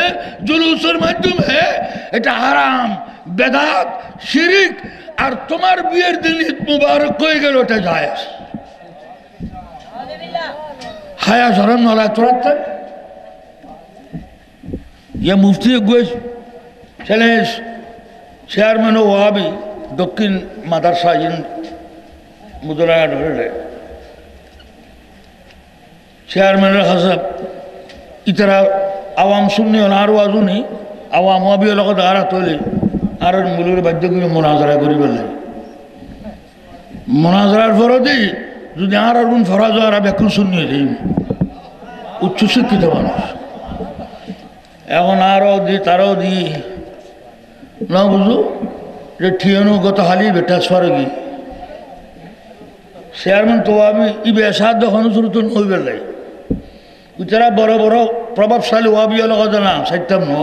জুলুসের মাধ্যমে, এটা হারাম, বেদাত, শিরিক। আর তোমার বিয়ের দিন ঈদ মুবারক হয়ে গেল, ওটা জায়েজ। হায়া শরম নলায় তোরাতে ইয়ে মুফতি ছেলে চেয়ারম্যান ও ওয়াবি দক্ষিণ মাদ্রাসা মুদরা ধরে চেয়ারম্যানের হাসাব ইতারা আওয়াম শুননি আর আজুনি আওয়াম ওয়াবি লগত আর তৈলে আর মূলের বাধ্য করে মোনাজারা করি বললে মোনাজারার ফরদি যদি আর আগুন ফরাজ আর ব্যাকুল শুনিয়ে দিই উচ্চশিক্ষিত মানুষ এখন আরও দি তারাও দি না বুঝু যে ঠিয়ানো গত হালি বেটা স্বর্গী চেয়ারম্যান তো আমি ইবে সাদ যখন শুরু তো নই বেলাই উচারা বড় বড় প্রভাবশালী ওয়াবি লগত না সাইতাম ন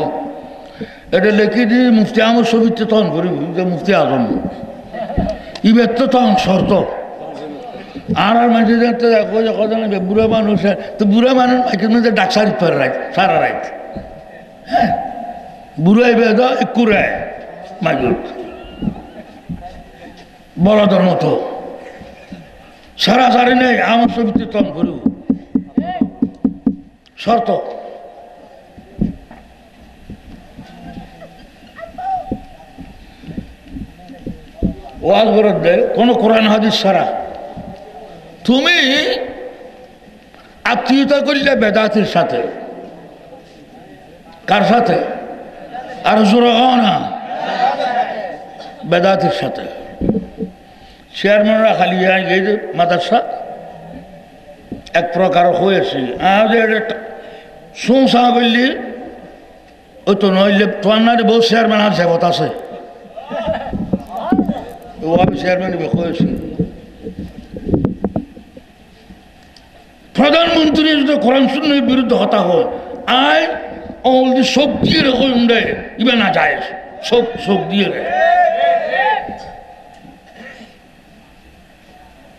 এটা লেখি দি মুফতি আমার ছবিতে তখন করি যে মুফতি আজম ইবের তো তখন শর্ত আর মানুষ দেখো যে কথা বুড়া মানুষ তো বুড়া মানুষ মাইকের মধ্যে ডাক্তার পারে রাইত সারা রাইত হ্যাঁ বুড়াই বেদ কুড়ায় মাইকুর বড়দের মতো সারা সারি নেই আমার ছবিতে তন করু শর্ত ওয়াজ বরদ দেয় কোন কোরআন হাদিস সারা তুমি আত্মীয়তা করলে বেদাতের সাথে কার সাথে আর জোর না বেদাতের সাথে চেয়ারম্যানরা খালি মাদ্রাসা এক প্রকার হয়েছে সংসা করলি ওই তো নইলে তোমার না বহু চেয়ারম্যান আর জেবত আছে ও আমি চেয়ারম্যান হয়েছে প্রধানমন্ত্রী যদি কোরআন সুন্নাহর বিরুদ্ধে হতা হয় আয় অমল শোক দিয়ে রেখে উন্ডে ইবে না যায় শোক দিয়ে রে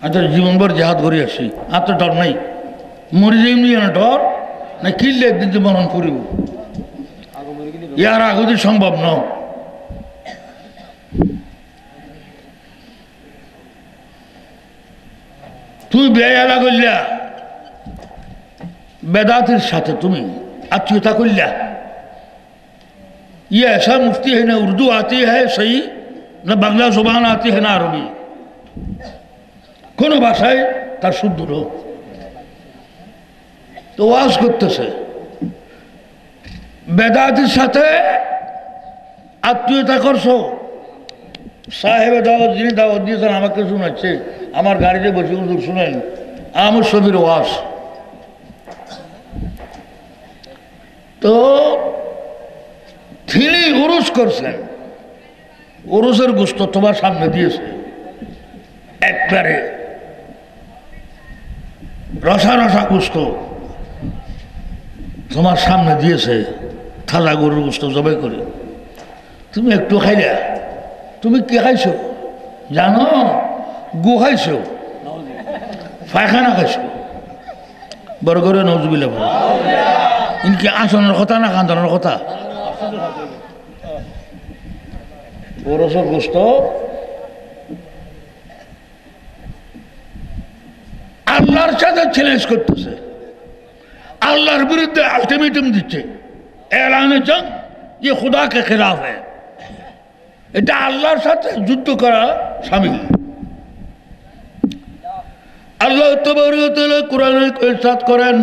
আচ্ছা জীবনভর জেহাদ করে আসি আর তো ডর নাই মরি যাই না ডর না কিনলে একদিন যে মরণ করিব ইয়ার আগদি সম্ভব ন তুই বেয়ালা করলা বেদাতের সাথে তুমি আত্মীয়তা করলা ये ऐसा मुफ्ती है ना उर्दू आती है सही ना बांग्ला जुबान आती है ना अरबी কোনো ভাষায় তার শুদ্ধ লোক তো ওয়াজ করতেছে বেদাতের সাথে আত্মীয়তা করছো সাহেবে দাওয়াত যিনি দাওয়াত দিয়েছেন আমাকে শোনাচ্ছে আমার গাড়িতে বসে হুজুর শুনেন আমার ছবির ওয়াজ তো তিনি উরুস করছেন উরুসের গোস্ত তোমার সামনে দিয়েছে একবারে রসা রসা গোস্ত তোমার সামনে দিয়েছে তাজা গরুর গোস্ত জবাই করে তুমি একটু খাইলা তুমি কি খাইছো জানো গু খাইছো পায়খানা খাইছো বড় করে নজুবিল্লা বলো ইনকি আসনের কথা না কান্দনের কথা ওরসের গোস্ত আল্লাহর সাথে চ্যালেঞ্জ করতেছে আল্লাহর বিরুদ্ধে আলটিমেটাম দিচ্ছে এলানে জং ये खुदा के खिलाफ है এটা আল্লাহর সাথে যুদ্ধ করা শামিল আল্লাহ তাবারক ওয়া তাআলা কোরআনে ইরশাদ করেন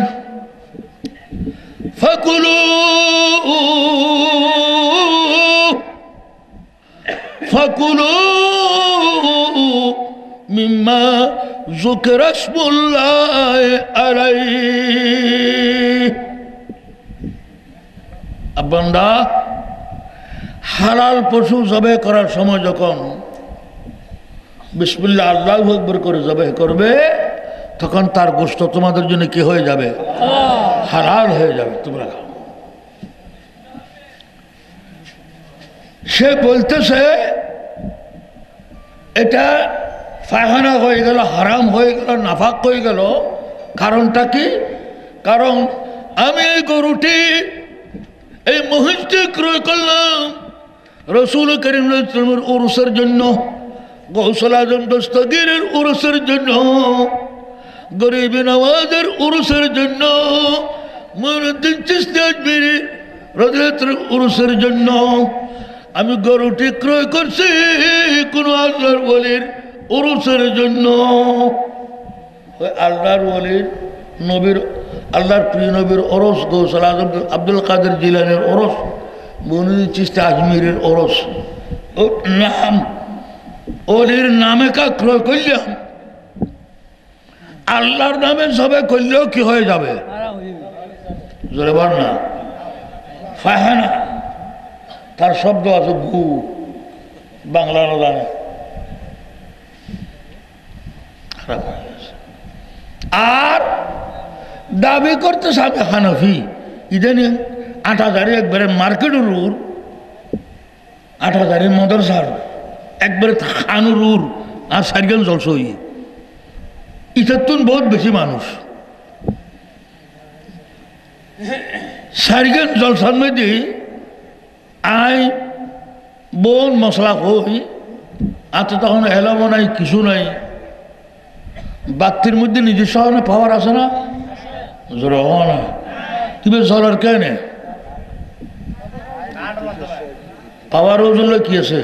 فكلوا مما ذكر اسم الله عليه বান্দা হালাল পশু জবাই করার সময় যখন বিসমিল্লাহ আল্লাহু আকবার করে জবাই করবে, তখন তার গোশত তোমাদের জন্য কি হয়ে যাবে? হালাল হয়ে যাবে, তোমরা খাও। সে বলতেছে এটা পায়খানা হয়ে গেল, হারাম হয়ে গেল, নাফাক হয়ে গেল। কারণটা কি? কারণ আমি এই গরুটি এই মহিষটি ক্রয় করলাম রসুল করিম উরুসের জন্য, গৌসুল আজম দস্তগীরের উরুসের জন্য, গরিব নওয়াজের উরুসের জন্য, মুইনুদ্দিন চিশতি আজমিরি রাদিয়াল্লাহু উরুসের জন্য আমি গরুটি ক্রয় করছি, কোন আল্লাহর ওলির উরুসের জন্য। আল্লাহর ওলির নবীর, আল্লাহর প্রিয় নবীর ওরস, গৌসুল আজম আব্দুল কাদের জিলানীর ওরস, মুইনুদ্দিন চিশতি আজমিরের ওরস, ও নাম ওলির নামে কা ক্রয় করলাম। আল্লাহর নামে সবে করলেও কি হয়ে যাবে? জোরে বল না। ফাহানা তার শব্দ আছে গু, বাংলা জানে। আর দাবি করতেছে আমি হানফি। ইদানিং ৮,০০০ একবারে মার্কেটের উর, ৮,০০০ মদরসার একবারে খানুর উর, আর ৪ জলসই। ইতাতুন বহুত বেশি মানুষ ৪ জলসার মধ্যে আই বোন মশলা হই, আর তো তখন এলামও নাই, কিছু নাই। বাক্তির মধ্যে নিজস্ব পাওয়ার আছে না? জোর না কিভাবে চলার কেন পাওয়ার ওজলে কি আছে?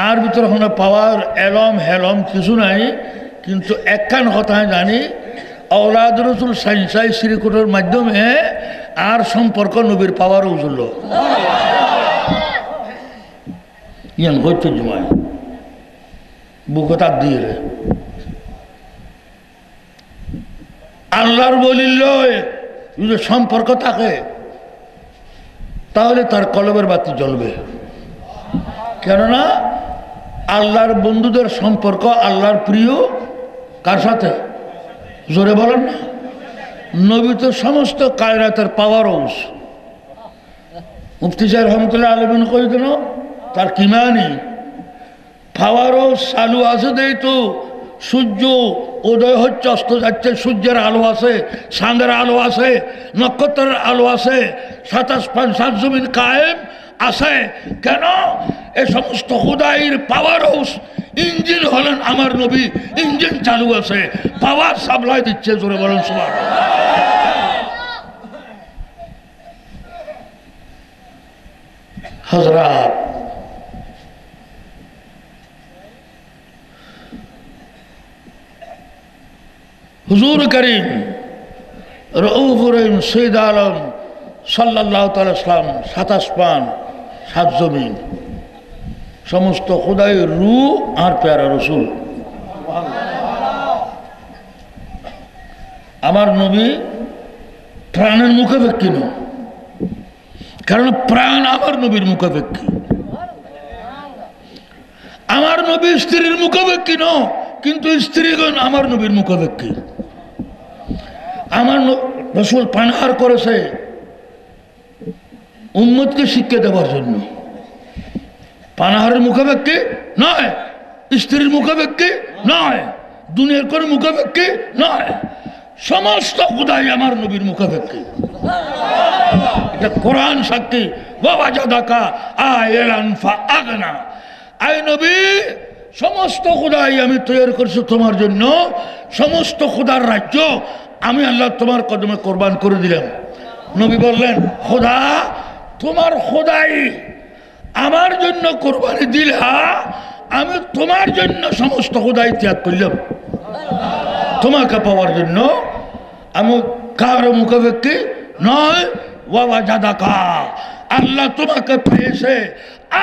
আর ভিতরে ওখানে পাওয়ার এলম হেলম কিছু নাই। কিন্তু একখান কথা জানি, আওলাদ রসুল সাইন্সাই শ্রীকুটের মাধ্যমে আর সম্পর্ক নবীর পাওয়ার উজল ইয়ান হইতে জমায় বুকে তার দিয়ে আল্লাহর বলিল যদি সম্পর্ক থাকে তাহলে তার কলবের বাতি জ্বলবে। কেননা আল্লাহর বন্ধুদের সম্পর্ক আল্লাহর প্রিয় কার সাথে? জোরে বলেন না। নবী তো সমস্ত কায়নাতের পাওয়ার হাউস। মুফতি সাহেব রহমতুল্লাহ আলমিন কই কেন তার কিমানি পাওয়ার হাউস চালু আছে, দেই তো সূর্য উদয় হচ্ছে অস্ত যাচ্ছে, সূর্যের আলো আছে, চাঁদের আলো আছে, নক্ষত্রের আলো আছে, 27 জমিন কায়েম আছে। কেন? এ সমস্ত খুদাইর পাওয়ার হাউস ইঞ্জিন হলেন আমার নবী, ইঞ্জিন চালু আছে, পাওয়ার সাপ্লাই দিচ্ছে। জোরে বলেন সুবহানাল্লাহ। হযরত হুজুর করিম রউফুর রহিম সৈয়দ আলম সাল্লাল্লাহু তাআলা সাল্লাম 7 আসমান 7 জমিন সমস্ত খুদাই রু আর প্যারা রসুল আমার নবী প্রাণের মুখাপেক্ষী ন, কারণ প্রাণ আমার নবীর মুখাপেক্ষী। আমার নবী স্ত্রীর মুখাপেক্ষী ন, কিন্তু স্ত্রীগণ আমার নবীর মুখাপেক্ষী। আমার রসুল পানাহার করেছে উম্মতকে শিক্ষা দেওয়ার জন্য। পানাহারের মুখাপেক্ষী নয়, স্ত্রীর মুখাপেক্ষী নয়, দুনিয়ার কোনো মুখাপেক্ষী নয়, সমস্ত খুদাই আমার নবীর মুখাপেক্ষী। এটা কোরআন সাক্ষী। বাবা জাদাকা আয়লান ফাআগনা, আয় নবী সমস্ত খুদাই আমি তৈরি করছি তোমার জন্য, সমস্ত খুদার রাজ্য আমি আল্লাহ তোমার কদমে কোরবান করে দিলাম। নবী বললেন খোদা তোমার খোদাই আমার জন্য কোরবানি দিলা, আমি তোমার জন্য সমস্ত খোদাই ত্যাগ করলাম তোমাকে পাওয়ার জন্য। আমি কারো মুখাপেক্ষী নয়। বাবা জাদাকা আল্লাহ তোমাকে পেয়েছে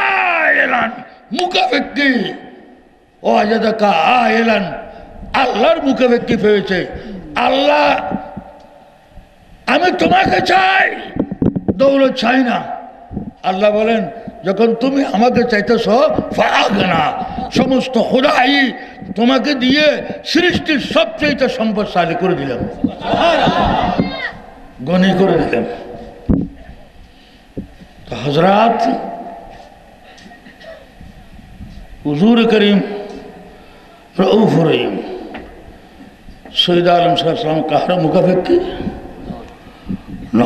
আয়লান মুখাপেক্ষী, ও জাদাকা আয়লান আল্লাহর মুখাপেক্ষী পেয়েছে। আল্লাহ আমি তোমাকে চাই, দৌলত চাই না, আল্লাহ বলেন যখন তুমি আমাকে চাইতেছ ফাগনা, সমস্ত খোদাই তোমাকে দিয়ে সৃষ্টির সবচেয়ে সম্পদশালী করে দিলাম, গনি করে দিলাম। তো হযরত হুজুর করিম রউফ রহিম সৈয়দ আলম সাল্লাম কাহার মুখাপেক্ষী ন।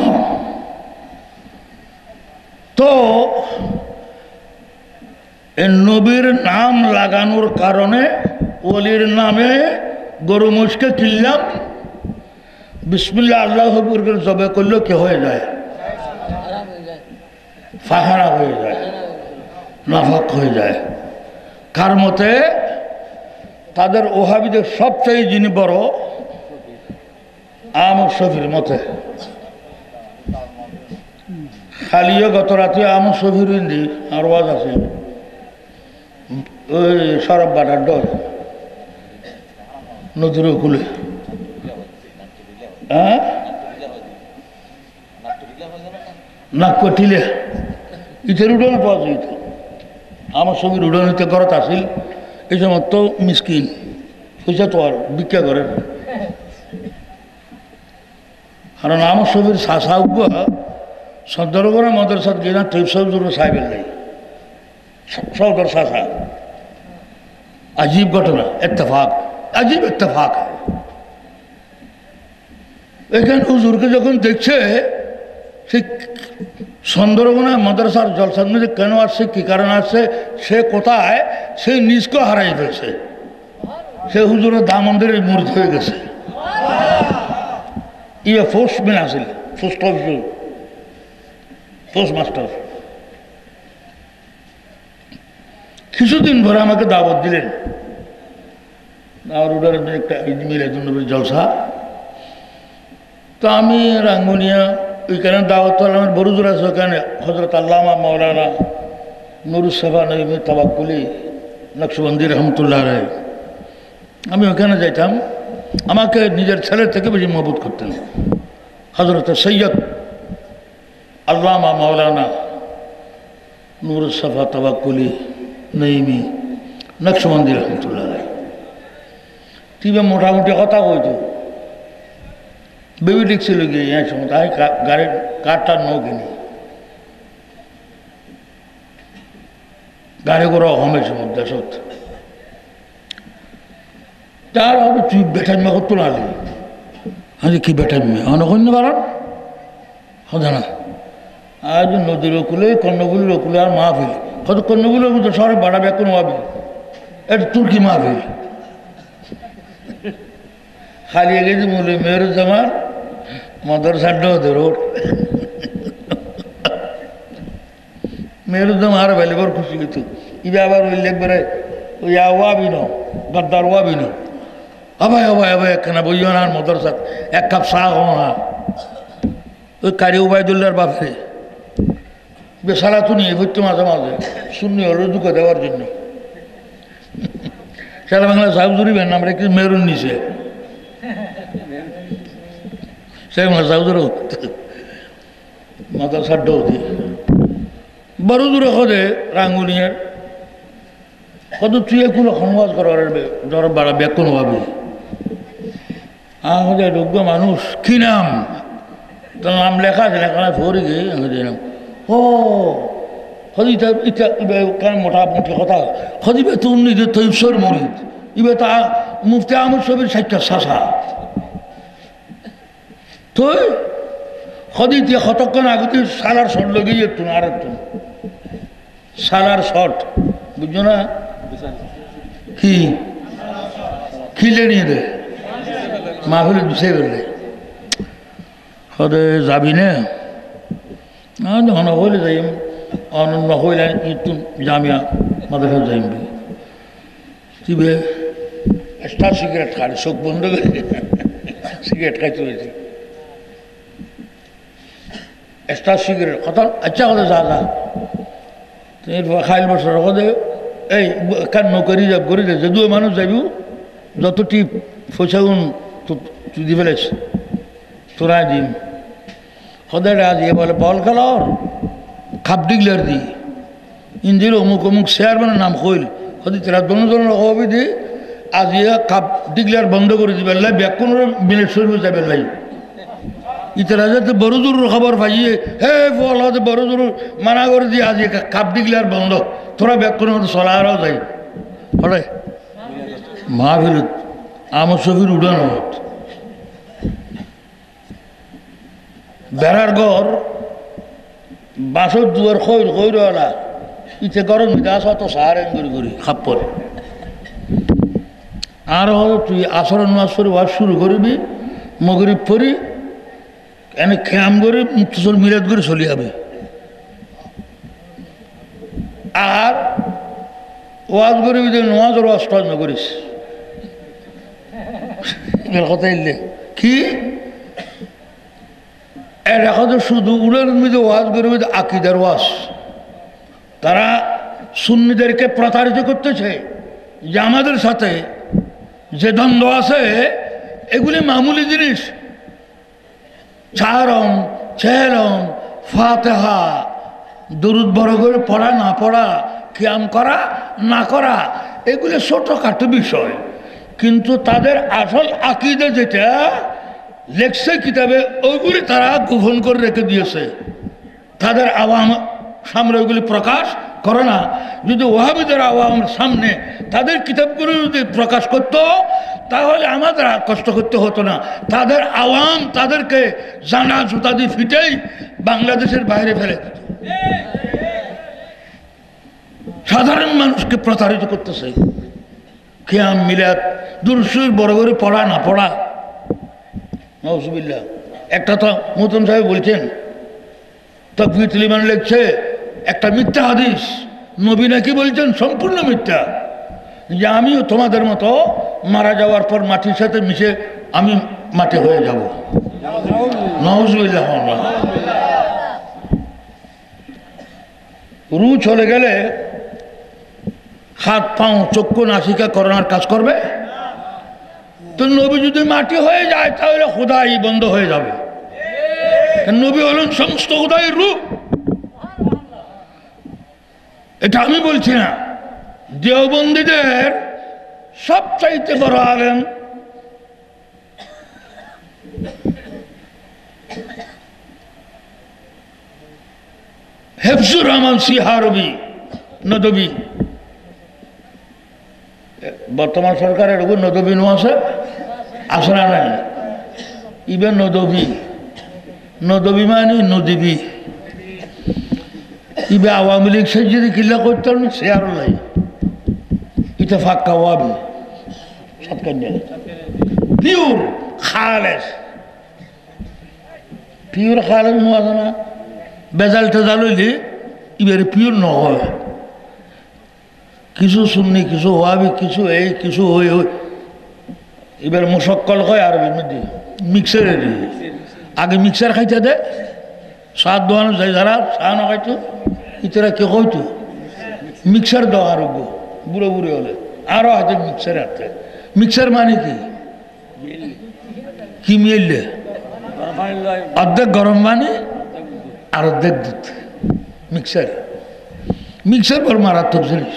তো নবীর নাম লাগানোর কারণে ওলির নামে গরু মোষকে কিনলাম, বিসমিল্লাহ আল্লাহ করে জবে করলেও কে হয়ে যায়, ফাহারা হয়ে যায়, নাফাক হয়ে যায়। কার মতে? তাদের ওহাবিদের সবচেয়ে যিনি বড় আহমদ শফির মতে। খালিও গত রাতে আহমদ শফির হিন্দি আর ওয়াজ আছে ওই সরব বাটার ডর নদীর কুলে, হ্যাঁ নাগপটিলে ইটের উডন পাওয়া যেত। আমার সঙ্গে উডন হইতে ঘরত আসিল এই সময় তো মিসকিন পয়সা তো আর ভিক্ষা করেন। কারণ আমার সবির শাসা উগুয়া সদরগড়া মাদ্রাসাত গিয়ে না টেপ সবজুর সাহেবের নেই, সদর শাসা। अजीब घटना, इत्तेफाक, अजीब इत्तेफाक है। এখানে হুজুরকে যখন দেখছে সে সুন্দরবনে মাদ্রাসার জলসার মধ্যে কেন আসছে, কি কারণে আসছে, সে কোথায়, সে নিজকে হারাই ফেলছে। সে হুজুরের দামন্দিরের মুরিদ হয়ে গেছে। ইয়ে পোস্টম্যান আসিল, পোস্ট অফিস পোস্টমাস্টার। কিছুদিন পরে আমাকে দাওয়াত দিলেন, একটা জলসা। তো আমি রাঙ্গুনিয়া ওইখানে দাওয়াত আমার বড়জোর আছে, ওখানে হজরত আল্লামা মৌলানা নুরুসফা নবী তাবাক্কুলি নকশবন্দি রহমতুল্লাহ রায়, আমি ওখানে যাইতাম। আমাকে নিজের ছেলের থেকে বেশি মহবুত করতেন হজরত সৈয়দ আল্লামা মৌলানা নুরুসফা তাবাক্কুলি নঈমি নকশবন্দি রহমতুল্লাহ রায়। টিভে মোটামুটি কথা কইতো, বেবি লিখছিল গিয়ে এই সময় তাই গাড়ির কারটা নৌ কিনি গাড়ি করে অহমের সময় দেশত তার হবে তুই বেটার মেয়ে করতো না আমি কি বেটার মেয়ে অনকন্য কারণ হবে না। আজ নদীর ওকুলে কর্ণগুলির ওকুলে আর মাহফিল কত কর্ণগুলির মধ্যে শহরে বাড়া বেকুন মাহফিল, এটা তুর্কি মাহফিল। খালিয়ে গেছি মূল্য মেয়রুজ্জামান মাদ্রাসার রোড মেয়রুজ্জামান আর ভ্যালিবার খুশি কিন্তু ইবে আবার ওই লেখবারে ওই ওয়াবি ন গদ্দার ওয়াবি ন আবাই আবাই আবাই একখানা বইও না মাদ্রাসাত এক কাপ চা হো না। ওই কারি উবায়দুল্লার বাপরে বেসারা তো নিয়ে ভর্তি মাঝে মাঝে শূন্য হলো দুঃখ দেওয়ার জন্য। সারা বাংলা সাহেব জুড়িবেন আমরা একটু মেরুন নিচে সেই সাউদের মাদ্রাসার ডৌদি বড় দূরে খোঁজে রাঙ্গুনিয়ার কত তুই কোনো সংবাদ করার ধর বাড়া বেকুন ভাবি আমাদের যোগ্য মানুষ কি নাম তোর নাম লেখা আছে লেখা ফরি গিয়ে আমাদের নাম ও হদি ইটা কেন মোটামুটি কথা হদিবে তো উন্নীত তৈবসর মরিদ ইবে তা মুফতি আহমদ শফির সাক্ষাৎ শাসা তো হদিতে কতক্ষণ আগে সালার শট লগিয়ে একটু আর একটু সালার শট বুঝছো না কি খিলে নিয়ে দে মাহফিলে দুসে বেরলে হদে যাবি না যখন হইলে যাই অনন্য হইলে একটু জামিয়া মাদ্রাসা যাইবি তিবে একটা সিগারেট খালি চোখ বন্ধ করে সিগারেট খাইতে হয়েছে একটা সিগারেট কথা আচ্ছা কথা যা যা খাইল বছর দে এই কান নৌকরি যাব করে দে যদিও মানুষ যাবি যতটি পয়সাগুন তুই দি ফেলেছ তোরা দিম সদায় আজ এ বলে বল খেলার খাপ ডিগলার দি ইন্দির অমুক অমুক চেয়ারম্যানের নাম কইল যদি তারা দনজনের হবি দি আজি খাপ ডিগলার বন্ধ করে দিবে লাই ব্যাকুন মিনিট শরীর যাবে লাই ইতারা যাতে বড় জোর খবর পাইয়ে হে বল হতে বড় জোর মানা করে দিয়ে আজি খাপ ডিগলার বন্ধ তোরা ব্যাকুন চলারও যাই হলে মাহফিল আমার শফির উড়ানো হত বেড়ার ঘর বাসর দুয়ার খৈর খৈরওয়ালা ইতে গরম গাছ অত সাহারেন করি করি খাপ পরে আর তুই আসর নামাজ পড়ে ওয়াজ শুরু করবি মগরিব পড়ি এনে খেয়াম করে মুক্তসল মিলাদ করে চলে যাবে আর ওয়াজ করবি যে নামাজের ওয়াজ টজ করিস কথা এলে কি দেখা তো শুধু উড়ের মধ্যে ওয়াজ করবে আকিদার ওয়াজ তারা সুন্নিদেরকে প্রতারিত করতেছে যে আমাদের সাথে যে দ্বন্দ্ব আছে এগুলি মামুলি জিনিস চারম চেহরম ফাতেহা দরুদ বড় করে পড়া না পড়া কিয়াম করা না করা এগুলি ছোটখাটো বিষয় কিন্তু তাদের আসল আকিদা যেটা লেখছে কিতাবে ওইগুলি তারা গোপন করে রেখে দিয়েছে তাদের আওয়াম সামনে ওইগুলি প্রকাশ করে না যদি ওয়াহাবিদের আওয়ামের সামনে তাদের কিতাবগুলো যদি প্রকাশ করত তাহলে আমাদের আর কষ্ট করতে হতো না তাদের আওয়াম তাদেরকে জানা জুতা দিয়ে ফিটেই বাংলাদেশের বাইরে ফেলে দিত সাধারণ মানুষকে প্রতারিত করতেছে খেয়াম মিলাদ দুরুদ বড় করে পড়া না পড়া নওজুবিল্লাহ একটা তো মতন সাহেব বলছেন তাকফির লিমান লিখছে একটা মিথ্যা হাদিস নবী নাকি বলছেন সম্পূর্ণ মিথ্যা যে আমিও তোমাদের মতো মারা যাওয়ার পর মাটির সাথে মিশে আমি মাটি হয়ে যাব নওজুবিল্লাহ রু চলে গেলে হাত পাও চক্ষু নাসিকা করোনার কাজ করবে তো নবী যদি মাটি হয়ে যায় তাহলে খোদাই বন্ধ হয়ে যাবে নবী হলেন সমস্ত খোদাই রূপ এটা আমি বলছি না দেওবন্দীদের সবচাইতে বড় আলেম হেফজুর রহমান সিহারবি নদবী বর্তমান সরকারের উপর নদবী নো আছে আছে না নাই ইবে নদবী নদবী মানে নদীবী ইবে আওয়ামী লীগ সে যদি কিল্লা করতে পারেন সে আরো নাই ইতে ফাক্কা ওয়াবি সৎকান্যা পিওর খালেস পিওর খালেস নো আছে না বেজাল টেজাল হইলে ইবের পিওর নহয় কিছু শুননি কিছু ওয়াবি কিছু এই কিছু ওই ওই এবার মুশক্কল হয় আরবির মধ্যে মিক্সারে আগে মিক্সার খাইতে দে স্বাদ দোয়ানো যায় যারা চানো খাইতো ইতারা কে কইতো মিক্সার দেওয়া আরোগ্য বুড়ো বুড়ি হলে আরও হাতে মিক্সার হাতে মিক্সার মানে কি মিললে অর্ধেক গরম মানে আর অর্ধেক দুধ মিক্সার মিক্সার বড় মারাত্মক জিনিস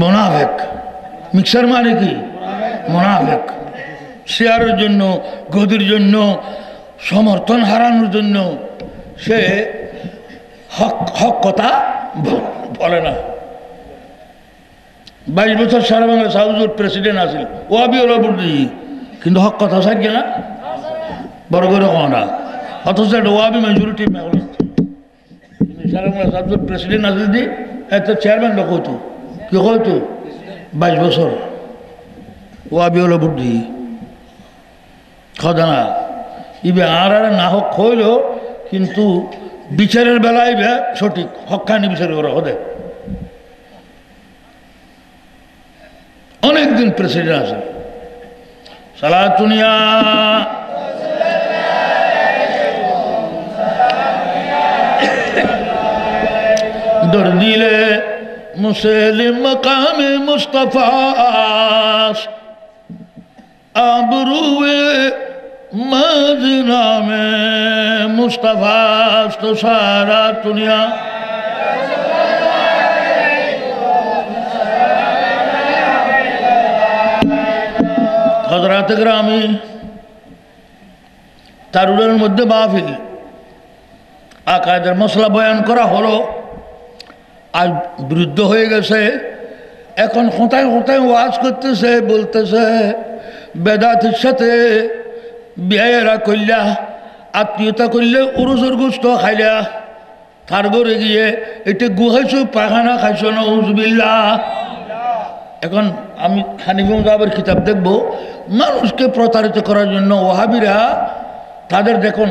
মোনাফেক মিক্সার মানে কি মোনাফেক শেয়ারের জন্য গদির জন্য সমর্থন হারানোর জন্য সে হক হক কথা বলে না 22 বছর সারা বাংলা সাউজুর প্রেসিডেন্ট আছিল ও আবি ওরা বুদ্ধি কিন্তু হক কথা থাকবে না বড় করে না অথচ একটা ওয়াবি মেজরিটি সারা বাংলা সাউজুর প্রেসিডেন্ট আছিল দি এত চেয়ারম্যান কইতো কি কইতো 22 বছর ও আবি ওরা বুদ্ধি খদা না ইবে আর না হক হইল কিন্তু বিচারের বেলায় সঠিক হকানি বিচার করা হতে অনেকদিন প্রেসিডেন্ট আছে সালাতুনিয়া দর দিলে মুসলিম মকামে মুস্তফা আবরুয়ে মজনামে मुस्तफ़ा तो सारा दुनिया हजरत ग्रामी तारुরের মধ্যে মাহফিল আকায়েদের মশলা বয়ান করা হলো আজ বৃদ্ধ হয়ে গেছে এখন কোথায় কোথায় ওয়াজ করতেছে বলতেছে বেদাতের সাথে বিয়েরা করলা আত্মীয়তা করলে উরুজুর গোস্ত খাইলা তার ঘরে গিয়ে এটা গুহাইছো পায়খানা খাইছো না উজবিল্লা এখন আমি হানিফি মুজাহিদের কিতাব দেখব মানুষকে প্রতারিত করার জন্য ওয়াহাবিরা তাদের দেখুন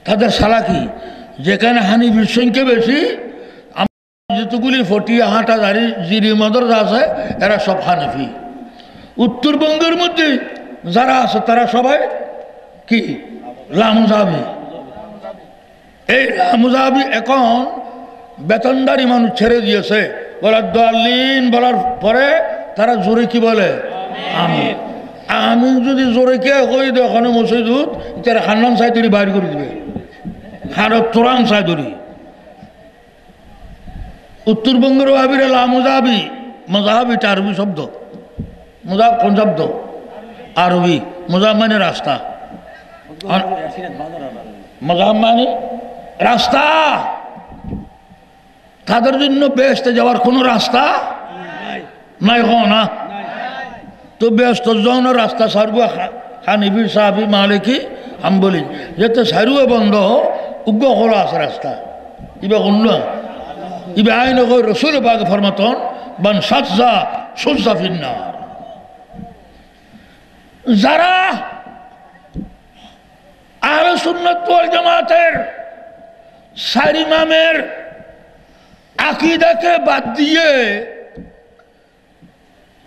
তাদের সালাকি যেখানে হানিফির সংখ্যা বেশি যতগুলি ফটিয়া হাঁটাদারি জিরি মাদ্রাসা আছে এরা সব হানিফি উত্তরবঙ্গের মধ্যে যারা আছে তারা সবাই কি লামুজাবি এই লামুজাবি এখন বেতনদারি মানুষ ছেড়ে দিয়েছে বলার দলিন বলার পরে তারা জোরে কি বলে আমি আমি যদি জোরে কে কই দে ওখানে মসজিদুত তারা খান্নান সাইদুরি বাইর করে দিবে খারত তোরান সাইদুরি উত্তরবঙ্গের ওয়াহাবিরা লামুজাবি মজাহাবিটা আরবি শব্দ মুজাব কোন শব্দ আরবি মুজাব মানে রাস্তা মজাব মানে রাস্তা তাদের জন্য বেহেশতে যাওয়ার কোনো রাস্তা নাই না তো বেহেশত যাওয়ার রাস্তা সারবো হানিফি সাহাবি মালিকি হাম্বলি যেতে সারুয়ে বন্ধ উগ্র করা আছে রাস্তা ইবা অন্য ইবা আইন রসুল পাক ফরমাতন বান সাজা সুজা ফিন্নার যারা আহলে সুন্নাত ওয়াল জামাতের চার ইমামের আকীদাকে বাদ দিয়ে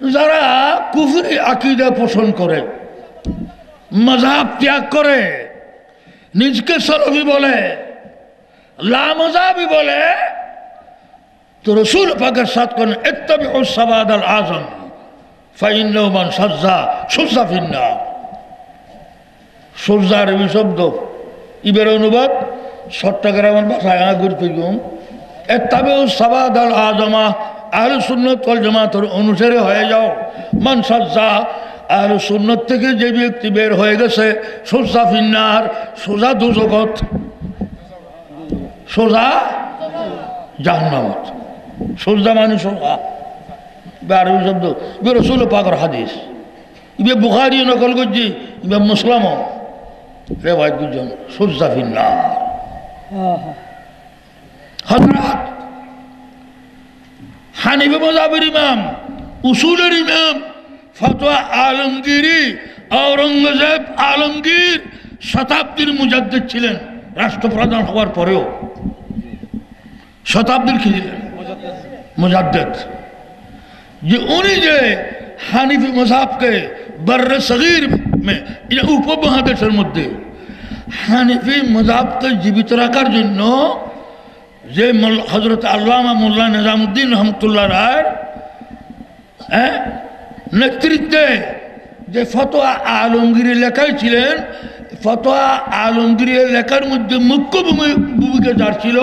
যারা কুফরি আকীদা পোষণ করে মাযহাব ত্যাগ করে নিজকে সলফি বলে লামজাবি বলে তো রসুল পাকের সাথ করেন ইত্তাবিউস সাওয়াদ আল আযম ফাইন্নাহু মান সাজ্জা সুজ্জা ফিন্নার সুজ্জা আরবি শব্দ ইবের অনুবাদ চট্টগ্রামের ভাষায় গুরুত্বপূর্ণ ইত্তাবিউস সাওয়াদ আল আযমা আহলে সুন্নাত ওয়াল জামাতের অনুসারী হয়ে যাও মান সাজ্জা আহলে সুন্নাত থেকে যে ব্যক্তি বের হয়ে গেছে সুজ্জা ফিন্নার সোজা দুজগত সোজা জাহান্নামত সোজা মানে সোজা আরবি শব্দ ইবে রসুল পাকের হাদিস ইবে বুখারী নকল করছি ইবে মুসলিম রেওয়ায়াত দুজন সোজা ফিন্নার হযরত হানিফি মাযহাবের ইমাম উসুলের ইমাম ফতোয়া আলমগীরি আওরঙ্গজেব আলমগীর শতাব্দীর মুজাদ্দিদ ছিলেন রাষ্ট্রপ্রধান হওয়ার পরেও শতাব্দীর কি ছিলেন মুজাদ্দিদ যে উনি যে হানিফি মাযহাবকে বর্রে সগীর মে উপমহাদেশের মধ্যে হানিফি মাযহাবকে জীবিত রাখার জন্য যে হযরত আল্লামা মোল্লা নিজামুদ্দিন রহমতুল্লাহ রায়ের নেতৃত্বে যে ফতোয়া আলমগীরের লেখায় ছিলেন ফতোয়া আলমগীরের লেখার মধ্যে মুখ্য ভূমিকা যার ছিল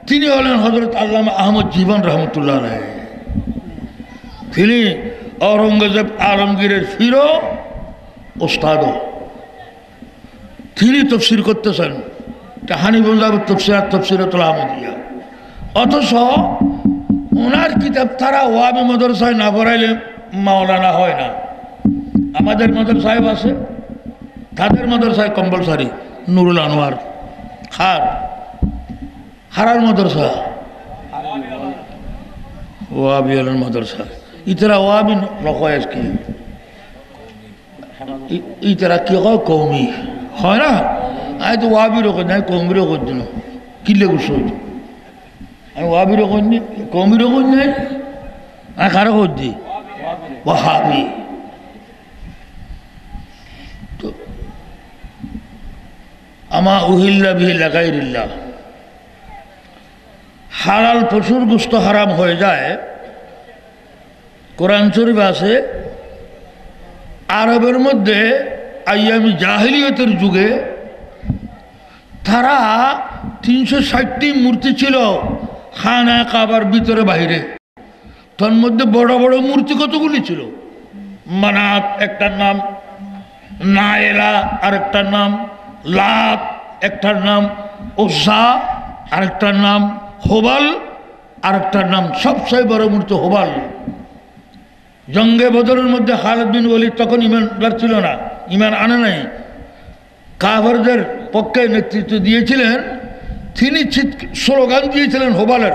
তিনি হলেন হযরত আল্লামা আহমদ জীবন রহমতুল্লাহ রায় তিনি ঔরঙ্গজেব আলমগীরের ফিরো ওস্তাদ তিনি তফসির করতেছেন হানিফি মাযহাবের তফসিরাতুল আহমদিয়া অথচ ওনার কিতাব তারা ওয়াহাবি মাদ্রাসায় না পড়াইলে মাওলানা হয় না আমাদের মাদ্রাসায় আছে তাদের মাদ্রাসায় কম্পালসারি নুরুল আনোয়ার হারার মাদ্রাসা ওয়াহাবি মাদ্রাসা ইতারা ওয়াহাবি নকয় কি ইতারা কি কয় কৌমি হয় না আমি তো ওয়াহাবিরও কই নাই কৌমিরও করছি না কিলে গুছো আমি ওয়াহাবিরও করিনি কৌমিরও করি নাই আমি কারো করছি ওয়াহাবি তো আমা উহিল্লা বিহি লাগাইরিল্লাহ হালাল পশুর গোশত হারাম হয়ে যায় কোরআন শরীফ আছে আরবের মধ্যে আইয়ামি জাহিলিয়তের যুগে তারা 360টি মূর্তি ছিল খানায়ে কাবার ভিতরে বাইরে। তার মধ্যে বড় বড় মূর্তি কতগুলি ছিল। মানাত একটার নাম, নায়েলা আরেকটার নাম, লাত একটার নাম, উজ্জা আরেকটার নাম, হোবাল আরেকটার নাম। সবচেয়ে বড় মূর্তি হোবাল। জঙ্গে বদরের মধ্যে খালিদ বিন ওয়ালিদ তখন ইমানদার ছিল না, ইমান আনে নাই, কাফেরদের পক্ষে নেতৃত্ব দিয়েছিলেন। তিনি স্লোগান দিয়েছিলেন হোবালের,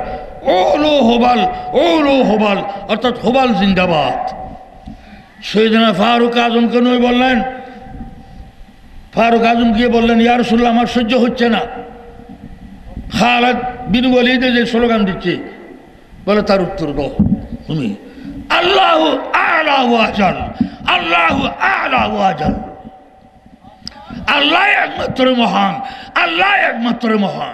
ওলো হোবাল, ওলো হোবাল, অর্থাৎ হোবাল জিন্দাবাদ। সৈয়দনা ফারুক আজমকে নয় বললেন, ফারুক আজম গিয়ে বললেন, ইয়া রাসূলুল্লাহ আমার সহ্য হচ্ছে না, খালিদ বিন ওয়ালিদ যে স্লোগান দিচ্ছে। বলে তার উত্তর দাও তুমি, আল্লাহু আ'লা ওয়া আজাল, আল্লাহু আ'লা ওয়া আজাল, আল্লাহ একমাত্র মহান, আল্লাহ একমাত্র মহান।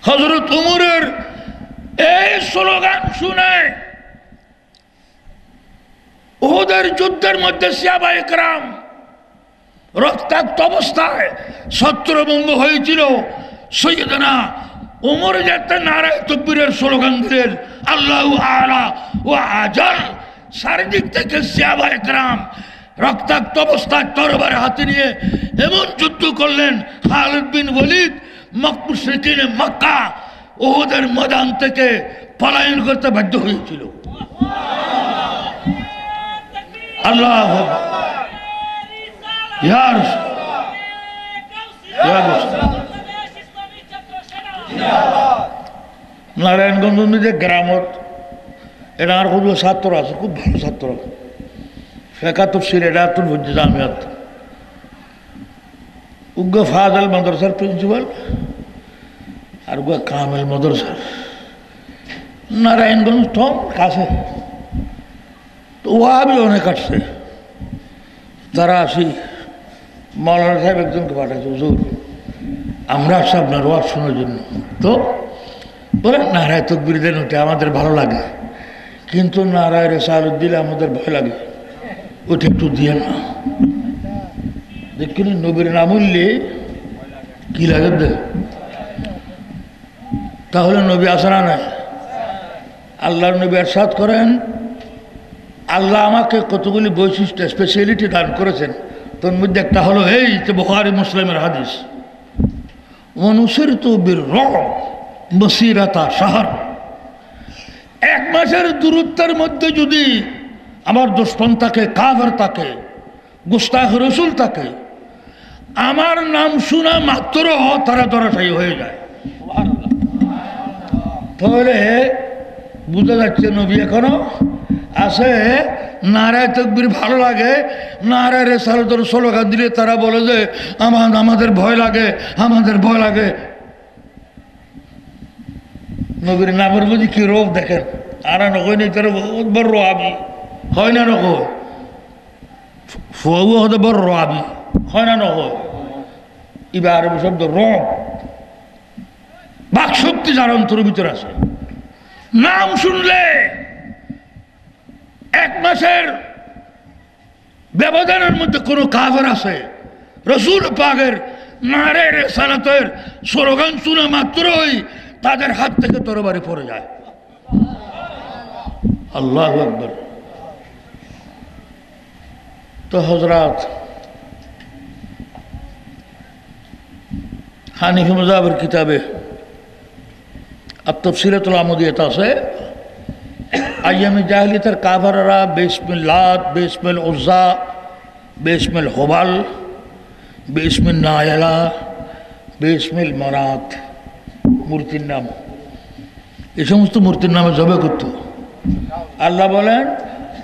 হযরত উমরের এই স্লোগান শুনে উহুদের যুদ্ধের মধ্যে সাহাবায়ে কেরাম রক্তাক্ত অবস্থায় ছত্রভঙ্গ হয়েছিল। সৈয়দনা উমর যাতে নারায়ে তাকবীরের স্লোগান দিলেন, আল্লাহু আ'লা ওয়া আজাল, চারিদিক থেকে সাহাবায়ে কেরাম রক্তাক্ত অবস্থায় তরবারি হাতে নিয়ে এমন যুদ্ধ করলেন, খালিদ বিন ওয়ালিদ মুশরিকিনে মক্কা উহুদের ময়দান থেকে পলায়ন করতে বাধ্য হয়েছিল। আল্লাহু আকবার। নারায়ণগঞ্জ যে গ্রামত এটা আর খুব ছাত্র আছে, খুব ভালো ছাত্র, ফেকা তফসির এটা তো বুঝছে জামিয়াত, উগ্র ফাজল মাদ্রাসার প্রিন্সিপাল আর উগ্র কামেল মাদ্রাসার। নারায়ণগঞ্জ থম কাছে, তো ওয়াহাবি অনেক আসছে। তারা আসি মৌলানা সাহেব একজনকে পাঠাইছে, হুজুর আমরা আসছি আপনার ওয়াজ শোনার জন্য। তো বলে নারায়ে তাকবীর দেন, ওটা আমাদের ভালো লাগে, কিন্তু নারায়ে রিসালাত দিলে আমাদের ভয় লাগে, ওটা একটু দিয়ে না। দেখিনি নবীর নাম উঠলে কি লাগে দেখ, তাহলে নবী আসরা নাই। আল্লাহর নবী ইরশাদ করেন, আল্লাহ আমাকে কতগুলি বৈশিষ্ট্য স্পেশালিটি দান করেছেন, তোর মধ্যে একটা হলো এই যে বুখারী মুসলিমের হাদিস, অনুসিরতু বির-রু'ব মাসিরাতা শাহর। এক মাসের দূরত্বের মধ্যে যদি আমার দুশমন থাকে, কাফের থাকে, গুস্তাখ রাসূল থাকে, আমার নাম শোনা মাত্র তারা ধরাশায়ী হয়ে যায়। তাহলে বুঝা যাচ্ছে নবী এখনো আছে। নারায়ে তাকবীর ভালো লাগে, নারায়ে রিসালাতের স্লোগান দিলে তারা বলে যে আমাদের ভয় লাগে, আমাদের ভয় লাগে। নবীর নামের মধ্যে কি রোগ দেখেন, আর নকই নেই তারা বড় রোয়াবি হয় না, নকই ফুয়াবু হতে বড় রোয়াবি হয় না, নকই ইবা আরবি শব্দ রব, বাকশক্তি যার অন্তরের ভিতরে আছে। নাম শুনলে এক মাসের ব্যবধানের মধ্যে কোনো কাফের আছে, রাসূল পাকের নারায়ে রিসালাতের স্লোগান শুনে মাত্রই তাদের হাত থেকে তরবারি পড়ে যায়। আল্লাহু আকবার। তো হযরত হানিফি মাযহাবের কিতাবে আত-তাফসীরাতুল আমদিয়াত আছে, আইয়ামে জাহিলিয়াতের কাফেররা বিসমিল লাত, বিসমিল উজ্জা, বিসমিল হুবাল, বিসমিল নায়ালা, বিসমিল মানাত মূর্তির নাম, এই সমস্ত মূর্তির নামে জবে করত। আল্লাহ বলেন,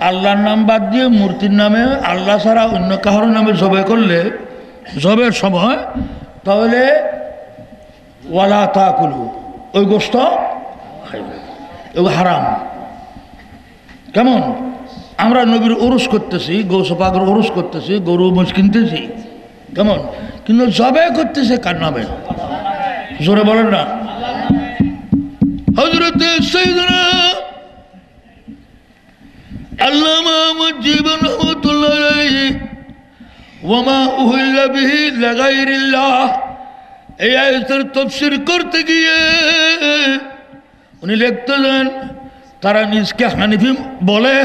আল্লাহর নাম বাদ দিয়ে মূর্তির নামে আল্লাহ ছাড়া অন্য কারোর নামে জবে করলে জবের সময়, তাহলে ওয়ালা তাকুলু, ওই গোস্ত খাইবে, ওই হারাম। কেমন আমরা নবীর উরুস করতেছি, গৌস পাকের উরুস করতেছি, গরু মোষ কিনতেছি, কেমন, কিন্তু জবে করতেছে কার নামে? জোরে বলেন না। হযরত সাইয়েদনা আল্লামা মুজিবুর রহমাতুল্লাহ আলাইহি ওয়ামা উহিল্লা বিহি লিগাইরিল্লাহ। এই আয়াতের তাফসীর করতে গিয়ে উনি লিখতেছেন তারা নিজকে হানিফি বলে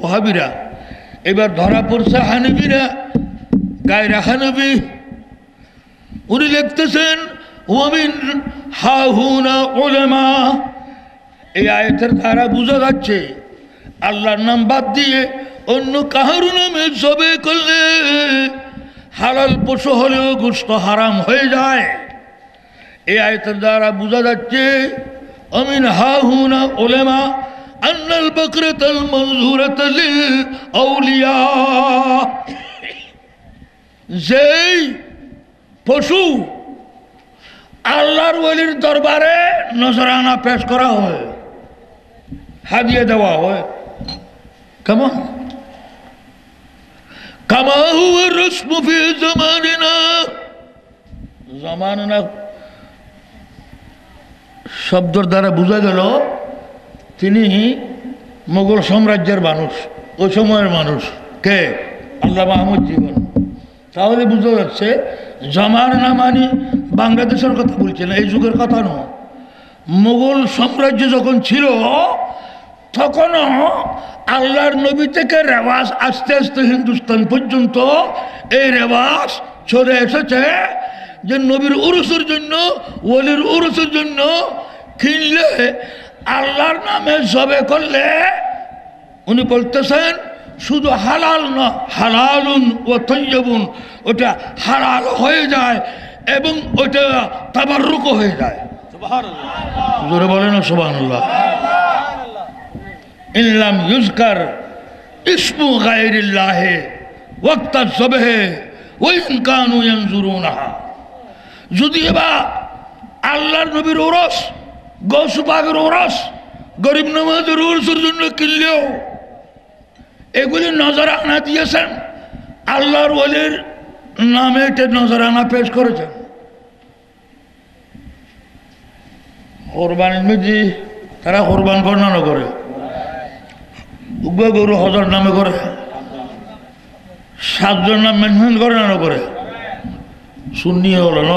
ওয়াহাবিরা, এবার ধরা পড়ছে হানিফিরা গায়রা হানিফি। উনি লিখতেছেন ওয়ামিন হাহুনা উলামা। এই আয়াতের দ্বারা বোঝা যাচ্ছে আল্লাহর নাম বাদ দিয়ে অন্য কাহার নামে জবে করলে হালাল পশু হলেও গোশত হারাম হয়ে যায়। এই আয়াতের দ্বারা বোঝা যাচ্ছে আমিন হাহুনা উলামা আন্নাল বাকরাতাল মানজুরাতা লিল আউলিয়া। যেই পশু আল্লাহর ওলির দরবারে নজরানা পেশ করা হয়, হাদিয়া দেওয়া হয়, কেমন কামা হুয়া রসমু ফি জামানিনা। জামানিনা শব্দের দ্বারা বোঝা গেল তিনি মোগল সাম্রাজ্যের মানুষ, ওই সময়ের মানুষ। কে? আল্লাহ মাহমুদ জীবন। তাহলে বুঝা যাচ্ছে জামানা মানে বাংলাদেশের কথা বলছে না, এই যুগের কথা নয়। মোগল সাম্রাজ্য যখন ছিল তখনও আল্লাহর নবী থেকে রেওয়াজ আস্তে আস্তে হিন্দুস্তান পর্যন্ত এই রেওয়াজ চলে এসেছে যে নবীর উরুসের জন্য, ওলির উরুসের জন্য কিনলে আল্লাহর নামে জবে করলে উনি বলতেছেন শুধু হালাল না, হালালুন ও তৈয়বুন, ওটা হালাল হয়ে যায় এবং ওটা তাবাররুক হয়ে যায়। জোরে বলেন সুবহানাল্লাহ। ইল্লাম ইউজকার ইসমু গায়রিল্লাহ ওয়াক্তা যবহে ওয়া ইন কানু ইয়ানজুরুনহা। যদি এবার আল্লাহর নবীর ওরস, গৌস পাকের ওরস, গরিব নওয়াজের ওরসের জন্য কিনলেও এগুলি নজরানা দিয়েছেন, আল্লাহর ওলির নামে এটা নজরানা পেশ করেছেন। কোরবানির মধ্যে তারা কোরবান বর্ণনা করে, গরু হজর নামে করে, 7 জন নাম মেনশন করে না করে। সুন্নি হলো ন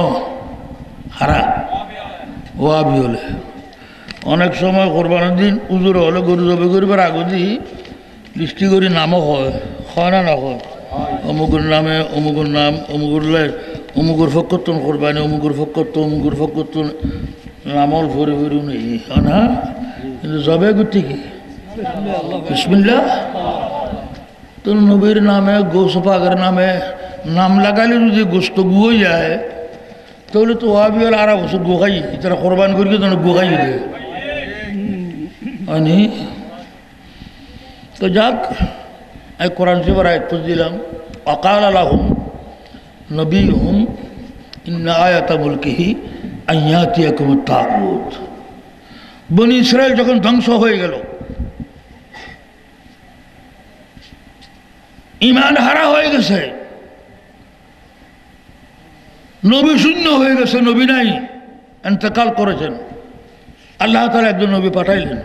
হারা ওয়াবি হলে অনেক সময় কোরবানের দিন উজুর হলে গরু জবে করিবার আগে দিয়ে লিস্টি করে নামও হয়, হয় না না হয়, অমুকের নামে অমুকের নাম, অমুকের ফকরতন কোরবানি, অমুকের ফকরত, অমুকের ফকরতন নামল ভরে ভরে নেই হয় না। কিন্তু জবে করতে কি বিসমিল্লাহ তো নবীর নামে, গোস পাকের নামে নাম লাগালে যদি গোস্ত গুয়ে যায় তাহলে তো ওয়াবি হলে 8 বছর গোখাই তারা কোরবান করি গোখাই দেয় হয়নি। তো যাক, আমি কোরআন শরীফের আয়াত দিলাম, ওয়াকাল লাহুম নবিয়ুহুম ইন্না আয়াতা মুলকিহি আন ইয়াতিয়াকুমুত তাগুত। বনি ইসরাইল যখন ধ্বংস হয়ে গেল, ঈমান হারা হয়ে গেছে, নবী শূন্য হয়ে গেছে, নবী নাই, ইন্তেকাল করেছেন, আল্লাহ তাআলা একজন নবী পাঠাইলেন।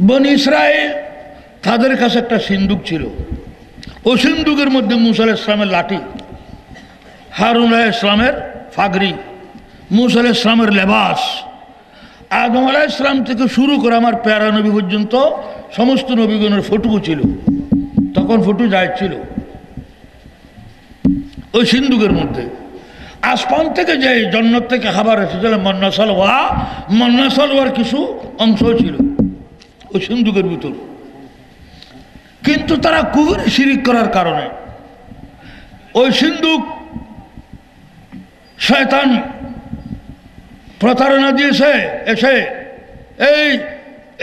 বনি ইসরাইল তাদের কাছে একটা সিন্দুক ছিল, ওই সিন্দুকের মধ্যে মুসা আলাইহিস সালামের লাঠি, হারুন আলাইহিস সালামের ফাগরি, মুসা আলাইহিস সালামের লেবাস, আদম আলাইহিস সালাম থেকে শুরু করে আমার প্যারা নবী পর্যন্ত সমস্ত নবীগণের ফটো ছিল। তখন ফটো যায় ছিল ওই সিন্দুকের মধ্যে। আসমান থেকে যে জন্নত থেকে খাবার এসেছিল মন্না সালওয়ার কিছু অংশ ছিল ওই সিন্দুকের ভিতর। কিন্তু তারা কুফরি শিরিক করার কারণে ওই সিন্দুক শয়তান প্রতারণা দিয়েছে, এসে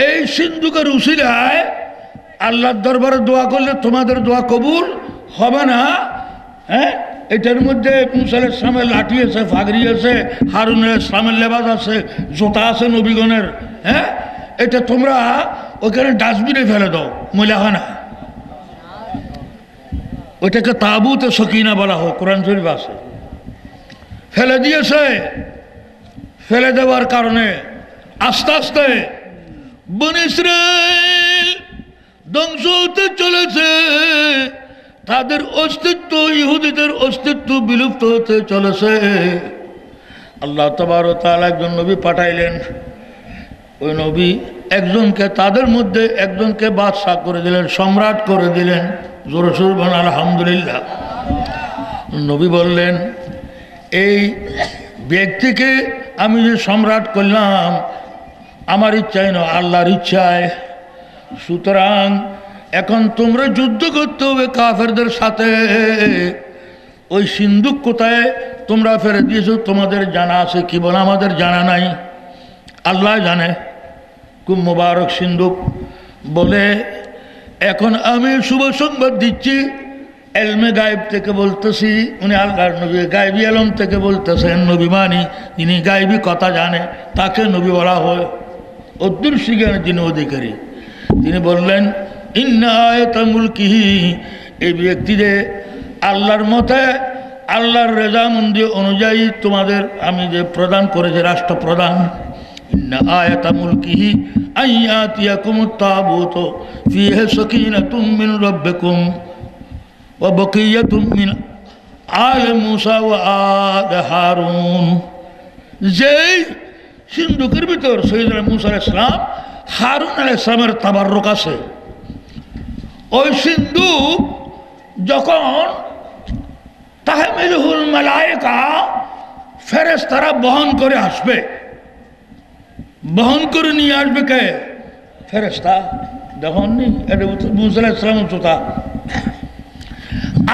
এই সিন্দুকের উসিলায় আল্লাহর দরবারে দোয়া করলে তোমাদের দোয়া কবুল হবে না। হ্যাঁ, এটার মধ্যে মুসা আলাইহিস সালামের লাঠি আছে, ফাগরি আছে, হারুন আলাইহিস সালামের লেবাস আছে, জুতা আছে নবীগণের। হ্যাঁ, এটা তোমরা ওইখানে ডাস্টবিনে ফেলে দাও, ময়লা হয় না। ওইটাকে তাবুতে সকিনা বলা হয়, কোরআন শরীফ আছে। ফেলে দিয়েছে, ফেলে দেওয়ার কারণে আস্তে আস্তে বনি ইসরাইল ধ্বংস হতে চলেছে। তাদের অস্তিত্ব, ইহুদিদের অস্তিত্ব বিলুপ্ত হতে চলেছে। আল্লাহ তাবারক ওয়া তাআলা একজন নবী পাঠাইলেন। ওই নবী একজনকে, তাদের মধ্যে একজনকে বাদশাহ করে দিলেন, সম্রাট করে দিলেন। জোরে সোরে বলেন আলহামদুলিল্লাহ। নবী বললেন, এই ব্যক্তিকে আমি যে সম্রাট করলাম আমার ইচ্ছায় নয়, আল্লাহর ইচ্ছায়। সুতরাং এখন তোমরা যুদ্ধ করতে হবে কাফেরদের সাথে। ওই সিন্দুক কোথায় তোমরা ফেরত দিয়েছো তোমাদের জানা আছে কি? বলে আমাদের জানা নাই, আল্লাহ জানে। খুব মোবারক সিন্দুক। বলে এখন আমি শুভ সংবাদ দিচ্ছি, এলমে গায়েব থেকে বলতেছি। উনি আল্লাহর নবী, গায়েবী আলম থেকে বলতেছেন। নবী মানি যিনি গায়েবী কথা জানে তাকে নবী বলা হয়, অদৃশ্য জ্ঞানের যিনি অধিকারী। তিনি বললেন, ইন্না আয়াতা মুলকিহি, এই ব্যক্তি যে আল্লাহর মতে, আল্লাহর রেজামন্দি অনুযায়ী তোমাদের আমি যে প্রদান করেছি, রাষ্ট্রপ্রধান। ইন্না আয়াতা মুলকিহি আইয়াতিয়াকুমুত তাবুত ফিহি সাকিনাতুম মিন রাব্বিকুম ওয়া বাকিয়াতুম মিন আলি মূসা ওয়া আলি হারুন। যেই সিন্ধুকের ভিতর সৈয়দনা মূসা আলাইহিস সালাম, হারুন আলাইহিস সালামের তাবাররুক আছে। ওই সিন্ধুক যখন তাহমিলুহুল মালায়েকা, ফেরেশতারা বহন করে আসবে, বহন করে নিয়ে আসবে কে? ফেরেশতা। দেখুননি, এটা মূসা আলাইহিস সালামের জুতা।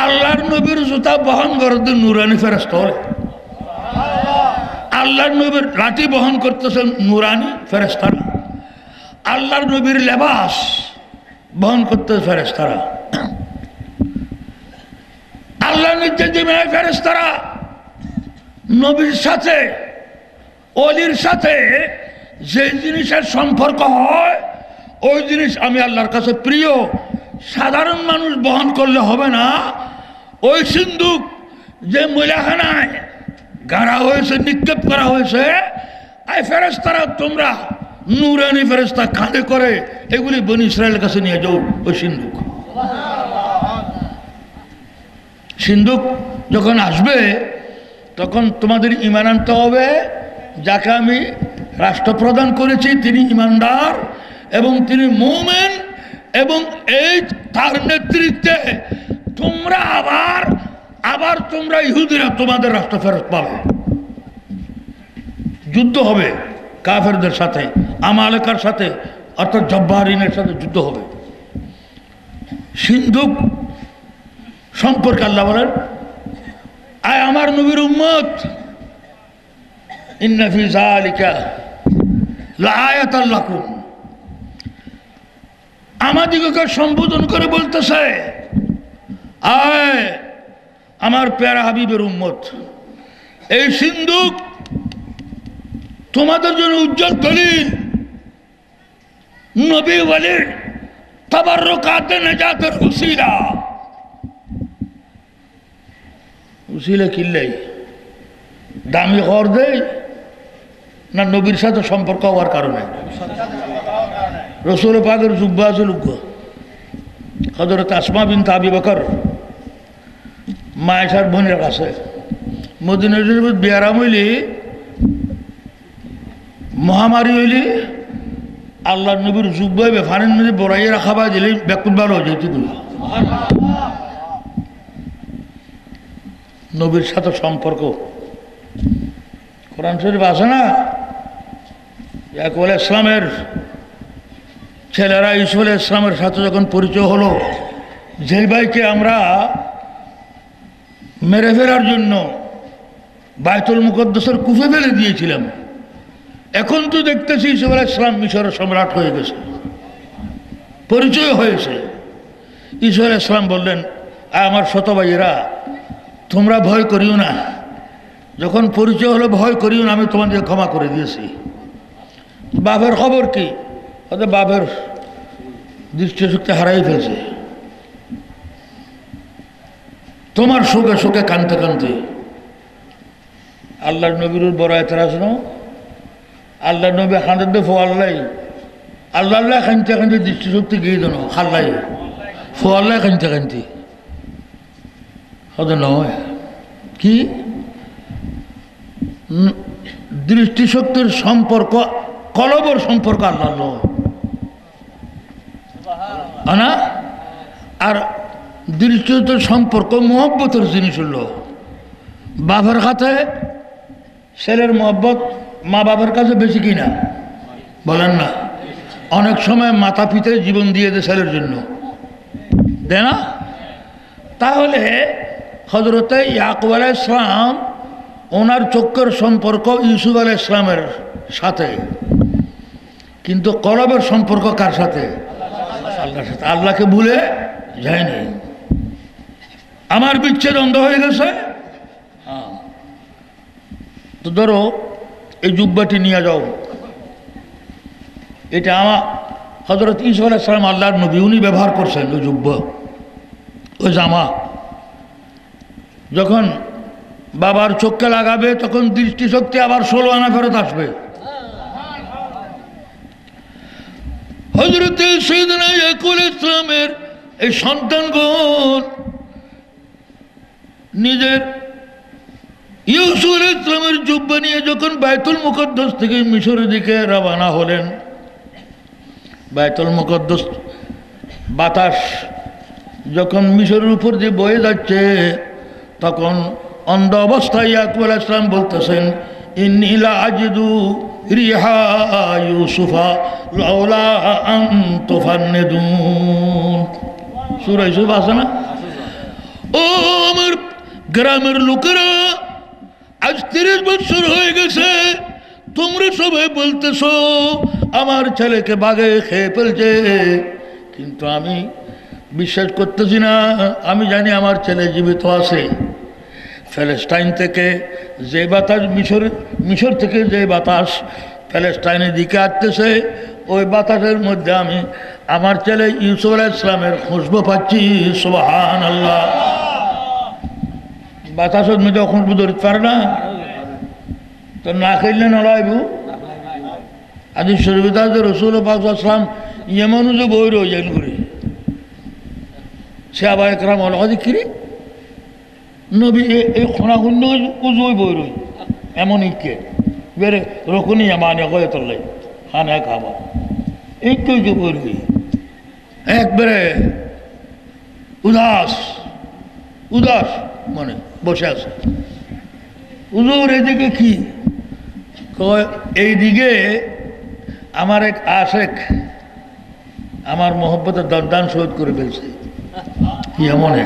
আল্লাহর নবীর জুতা বহন করতে নুরানি ফেরেশতা হলে, আল্লাহর নবীর লাঠি বহন করতেছেন নুরানি ফেরেশতারা, আল্লাহর নবীর লেবাস বহন করতে ফেরেশতারা, আল্লাহ নির্দেশ দিবেন ফেরেশতারা। নবীর সাথে, ওলির সাথে যে জিনিসের সম্পর্ক হয় ওই জিনিস আমি আল্লাহর কাছে প্রিয়। সাধারণ মানুষ বহন করলে হবে না। ওই সিন্ধুক যে ময়লাখানায় গাড়া হয়েছে, নিক্ষেপ করা হয়েছে, এই ফেরেশতারা তোমরা নূরানি ফেরেশতা কাঁধে করে এগুলি বনি ইসরায়েলের কাছে নিয়ে যাও। ওই সিন্ধুক, সিন্ধুক যখন আসবে তখন তোমাদের ঈমান আনতে হবে। যাকে আমি রাষ্ট্রপ্রদান করেছি তিনি ঈমানদার এবং তিনি মুমিন, এবং এই তার নেতৃত্বে তোমরা আবার তোমরা ইহুদিরা তোমাদের রাষ্ট্র ফেরত পাবে। যুদ্ধ হবে কাফেরদের সাথে, আমালেকার সাথে, অর্থাৎ জব্বারিনের সাথে যুদ্ধ হবে। সিন্ধুক সম্পর্কে আল্লাহ বলেন, আয় আমার নবীর উম্মত, ইন্না ফি যালিকা লাআয়াতাল লাকুম। আমাদিগকে সম্বোধন করে বলতেছে, আয় আমার প্যারা হাবিবের উম্মত, এই সিন্ধুক তোমাদের জন্য উজ্জ্বল দলিল, নবী ওয়ালির তাবাররুকাতে নাজাতের উসিলা। উসিলা কিল্লাই দামি ঘর দেয় না নবীর সাথে সম্পর্ক হওয়ার কারণে? রসুল পাকের জুব্বা আছে লুগ্গ, হযরত আসমা বিনত আবি বকর মায়েশার বোনের কাছে মদিনা শরীফ বিয়ারাম হইলি, মহামারী হইলি, আল্লাহ নবীর জুব্বাই বেফানের মধ্যে বড়াইয়ে রাখাবা দিলে ব্যাকুল ভালো হয়ে যেত। নবীর সাথে সম্পর্ক কোরআন শরীফ আছে না? ইয়াকুব আলাইহিস ইসলামের ছেলেরা ইসুফ আলাইহিস ইসলামের সাথে যখন পরিচয় হলো, যে ভাইকে আমরা মেরে ফেরার জন্য বাইতুল মুকদ্দাসের কুফে ফেলে দিয়েছিলাম, এখন তো দেখতেছি ইসুফ আলাইহিস ইসলাম মিশরের সম্রাট হয়ে গেছে, পরিচয় হয়েছে। ইসুফ আলাইহিস ইসলাম বললেন, আমার শত ভাইয়েরা তোমরা ভয় করিও না, যখন পরিচয় হলো ভয় করিও না, আমি তোমাদের ক্ষমা করে দিয়েছি। বাপের খবর কি? ওদের বাপের দৃষ্টিশক্তি হারাই ফেলছে, তোমার সুখে সুখে কানতে কানতে। আল্লাহর নবীর বড় এতরাজ ন, আল্লাহ নবী খান্দের দে ফোয়াল্লাই, আল্লাহ কানতে কানতে দৃষ্টিশক্তি গিয়ে দেন খাল্লাই, ফোয়াল্লাই কানতে কানতে। হতে নয় কি দৃষ্টিশক্তির সম্পর্ক কলবের সম্পর্ক আল্লাহ নয় না। আর দৃষ্টিশক্তির সম্পর্ক মহব্বতের জিনিস হলো বাবার কাছে ছেলের মহব্বত মা বাবার কাছে বেশি কিনা বলেন না। অনেক সময় মাতা পিতায় জীবন দিয়ে দেয় ছেলের জন্য, দেয় না? তাহলে হযরত ইয়াকুব আলাইহিস সালাম ওনার চোখের সম্পর্ক ইউসুফ আলাইহিস সালামের সাথে, কিন্তু কলবের সম্পর্ক কার সাথে? আল্লাহর সাথে। আল্লাহকে ভুলে যায়নি। আমার বিচ্ছেদ অন্ধ হয়ে গেছে, তো ধরো এই জুব্বাটি নিয়ে যাও, এটা আমার হযরত ঈসা আলাইহিস সালাম আল্লাহর নবী, উনি ব্যবহার করছেন ওই জুব্বা, ওই জামা। যখন বাবার চোখকে লাগাবে তখন দৃষ্টিশক্তি আবার 16 আনা ফেরত আসবে। হযরত সাইয়েদনা ইয়াকুব আলাইহিস সালামের এই সন্তানগণ নিজের ইউসুফ আলাইহিস সালামের জুব্বা নিয়ে যখন বাইতুল মুকদ্দাস থেকে মিশরের দিকে রওনা হলেন, বাইতুল মুকদ্দাস বাতাস যখন মিশরের উপর দিয়ে বয়ে যাচ্ছে, তখন অন্ধ অবস্থায় ইয়াকুব আলাইহিস সালাম বলতেছেন, ইন্নী লা আজিদু রিহা ইউসুফা লাউলা আন তুফান্নিদুন। সূরা ইউসুফ আছে না? ও আমার গ্রামের লোকেরা, আজ 30 বছর হয়ে গেছে, তোমরা সবাই বলতেছো আমার ছেলেকে বাঘে খেয়ে ফেলছে, কিন্তু আমি বিশ্বাস করতেছি না। আমি জানি আমার ছেলে জীবিত আছে। প্যালেস্টাইন থেকে যে বাতাস, মিশর থেকে যে বাতাস প্যালেস্টাইনের দিকে আসতেছে, ওই বাতাসের মধ্যে আমি আমার ছেলে ইউসুফ আলাইহিস সালামের খুশবু পাচ্ছি। সুবহানাল্লাহ। বাতাসের মধ্যে খুশবু ধরতে পারে না, তো না খেললে নলাইব। আদি শরীফ রসুল পাক সাল্লাল্লাহু আলাইহি ওয়াসাল্লাম ইয়েমনও যে বই রয়েছেন করে সাহাবা একরাম অলকাদিকিরি নবী এই খোনাখুন্ন উজুই বই রই এমন ইকে বেড়ে রকুনি মানে হয়ে তোলাই খান এক খাবার এই কে বই রই একবারে উদাস উদাস মানে বসে আছে। হুজুর এদিকে কি এইদিকে আমার এক আশেক আমার মোহব্বতের দরদান শহীদ করে ফেলছে। কি এমনে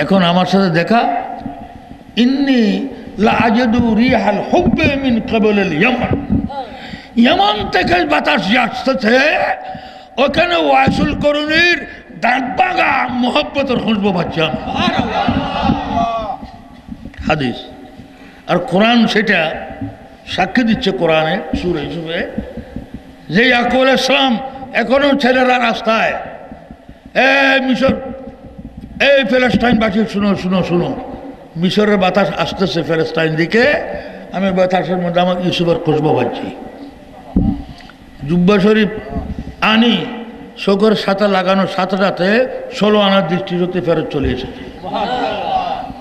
এখন আমার সাথে দেখা, ইন্নি লা আজিদু রিহাল হুব্বে মিন ক্বাবলিল ইয়ামান, ইয়ামান থেকে বাতাস আসতেছে, ওখানে ওয়াসুল করুনির দাঁতবাগা মোহব্বতের খুশবু পাচ্ছি। হাদিস আর কোরআন সেটা সাক্ষী দিচ্ছে। কোরআনে সূরা ইউসুফে যে ইয়াকুব আলাইহিস সালাম এখনো ছেলেরা রাস্তায়, মিশর এই প্যালেস্টাইন বাসী শুনো শুনো শুনো, মিশরের বাতাস আসতেছে প্যালেস্টাইন দিকে, আমি বাতাসের মধ্যে আমার ইউসুফের খুশবু পাচ্ছি। জুব্বা শরীফ আনি শোকর সাথে লাগানোর সাথে সাথে 16 আনার দৃষ্টিশক্তি ফেরত চলে এসেছে।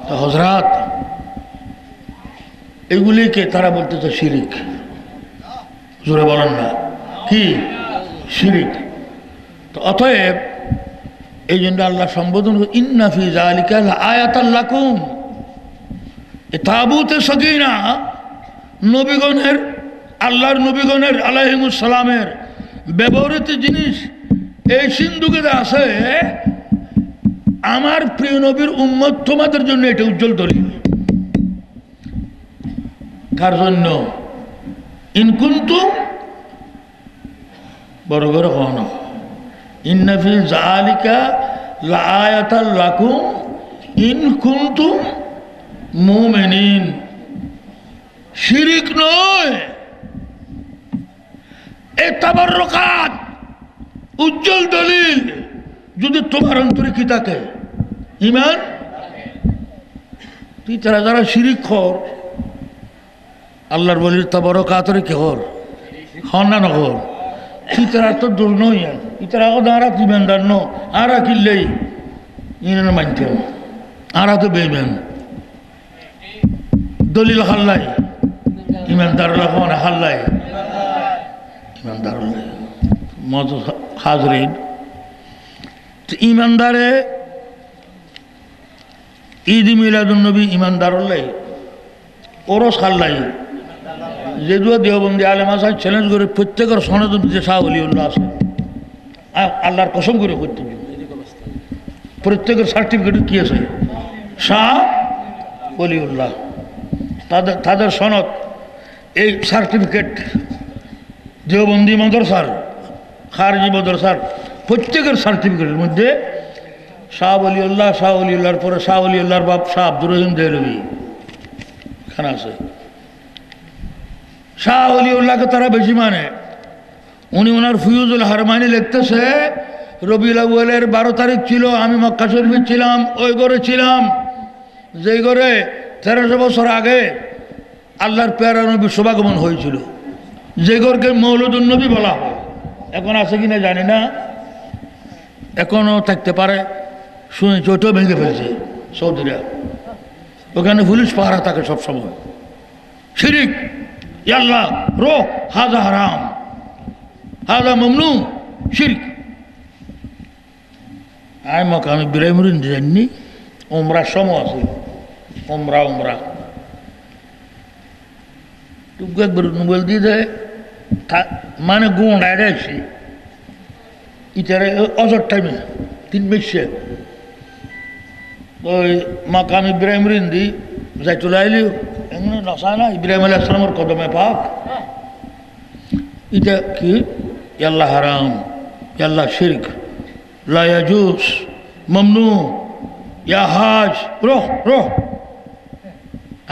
তো হযরত এগুলিকে তারা বলতেছে শিরিক। জোরে বলেন না কি শিরিক। তো অতএব এই জন্য আল্লাহ সম্বোধন ইন্না ফি যালিকা লাআয়াতাল লাকুম, এ তাবুতে সগীরা নবীগণের, আল্লাহর নবীগণের আলাইহিমুস সালামের ব্যবহৃত জিনিস এই সিন্ধুকে আছে। আমার প্রিয় নবীর উম্মত তোমাদের জন্য এটা উজ্জ্বল দলিল। কার জন্য? ইন কুনতুম, বড় বড় হন, ইন্না ফি যালিকা লাআয়াতাল লাকুম ইন কুনতুম মুমিনিন। শিরিক নয়, এ তাবাররুকাত উজ্জ্বল দলিল যদি তোমার অন্তরে কি থাকে, ঈমান। তুই তারা যারা শিরিক কর, আল্লাহর বলির তাবাররুকাতের কি হর হন না নহর, তুই তারা তো দূর নই, ইতারা দাঁড়া ইমানদার ন, আর কিনলেই ইনার মানতে আর তো বেইমান দলিল হাল্লাই ইমানদারুল্লাহ হাল্লাই ইমানদারুল্লাহ মত হাজরিন ইমানদারে ঈদ মিলাদুন্নবী ইমানদারুল্লাহ ওরস হাল্লাই যেগুলো দেওবন্দি আলেম আছে চ্যালেঞ্জ করে প্রত্যেকের সনদ যে শাহ ওলিউল্লাহ আছে আল্লাহর কসম করে করতে প্রত্যেকের সার্টিফিকেট কি আছে শাহ ওলিউল্লাহ তাদের সনদ এই সার্টিফিকেট দেওবন্দি মাদ্রাসার খারজি মাদ্রাসার প্রত্যেকের সার্টিফিকেটের মধ্যে শাহ ওলিউল্লাহর পরে শাহ ওলিউল্লাহর বাপ শাহ আব্দুর রহিম দেহলভি এখানে আছে শাহ ওলিউল্লাহকে তারা বেশি মানে উনি ওনার ফিউজুল হারমানি লিখতেছে রবিউল আউয়ালের 12 তারিখ ছিল আমি মক্কা শরীফে ছিলাম ওই ঘরে ছিলাম যেই ঘরে 1300 বছর আগে আল্লাহর প্যারা নবী শুভাগমন হয়েছিল যে ঘরকে মৌলুদুন নবী বলা হয় এখন আছে কিনা জানি না এখনও থাকতে পারে শুনেছি ওইটাও ভেঙে ফেলছে সৌদিরা ওখানে পুলিশ পাহারা থাকে সবসময় শিরিক ইয়াল্লাহ রো হাজা হারাম হাজা মমনু শিরিক আমি ইব্রাহিমুদ্দিন জানি ওমরার সময় আছে ওমরা টুকু একবার মোবাইল দিয়ে দেয় মানে গুণ আইসি ইটারে অজর টাইমে 3 মাসে ওই মাকাম ইব্রাহিম রিন্দি যাই চলে আইলি এমনি নসায় না ইব্রাহিম আলাইহিস সালামের কদমে পাক এটা কি ইয়াল্লাহ হারাম ইয়াল্লাহ শিরক লা ইয়াজুজ মামনু ইয়া হাজ রোহ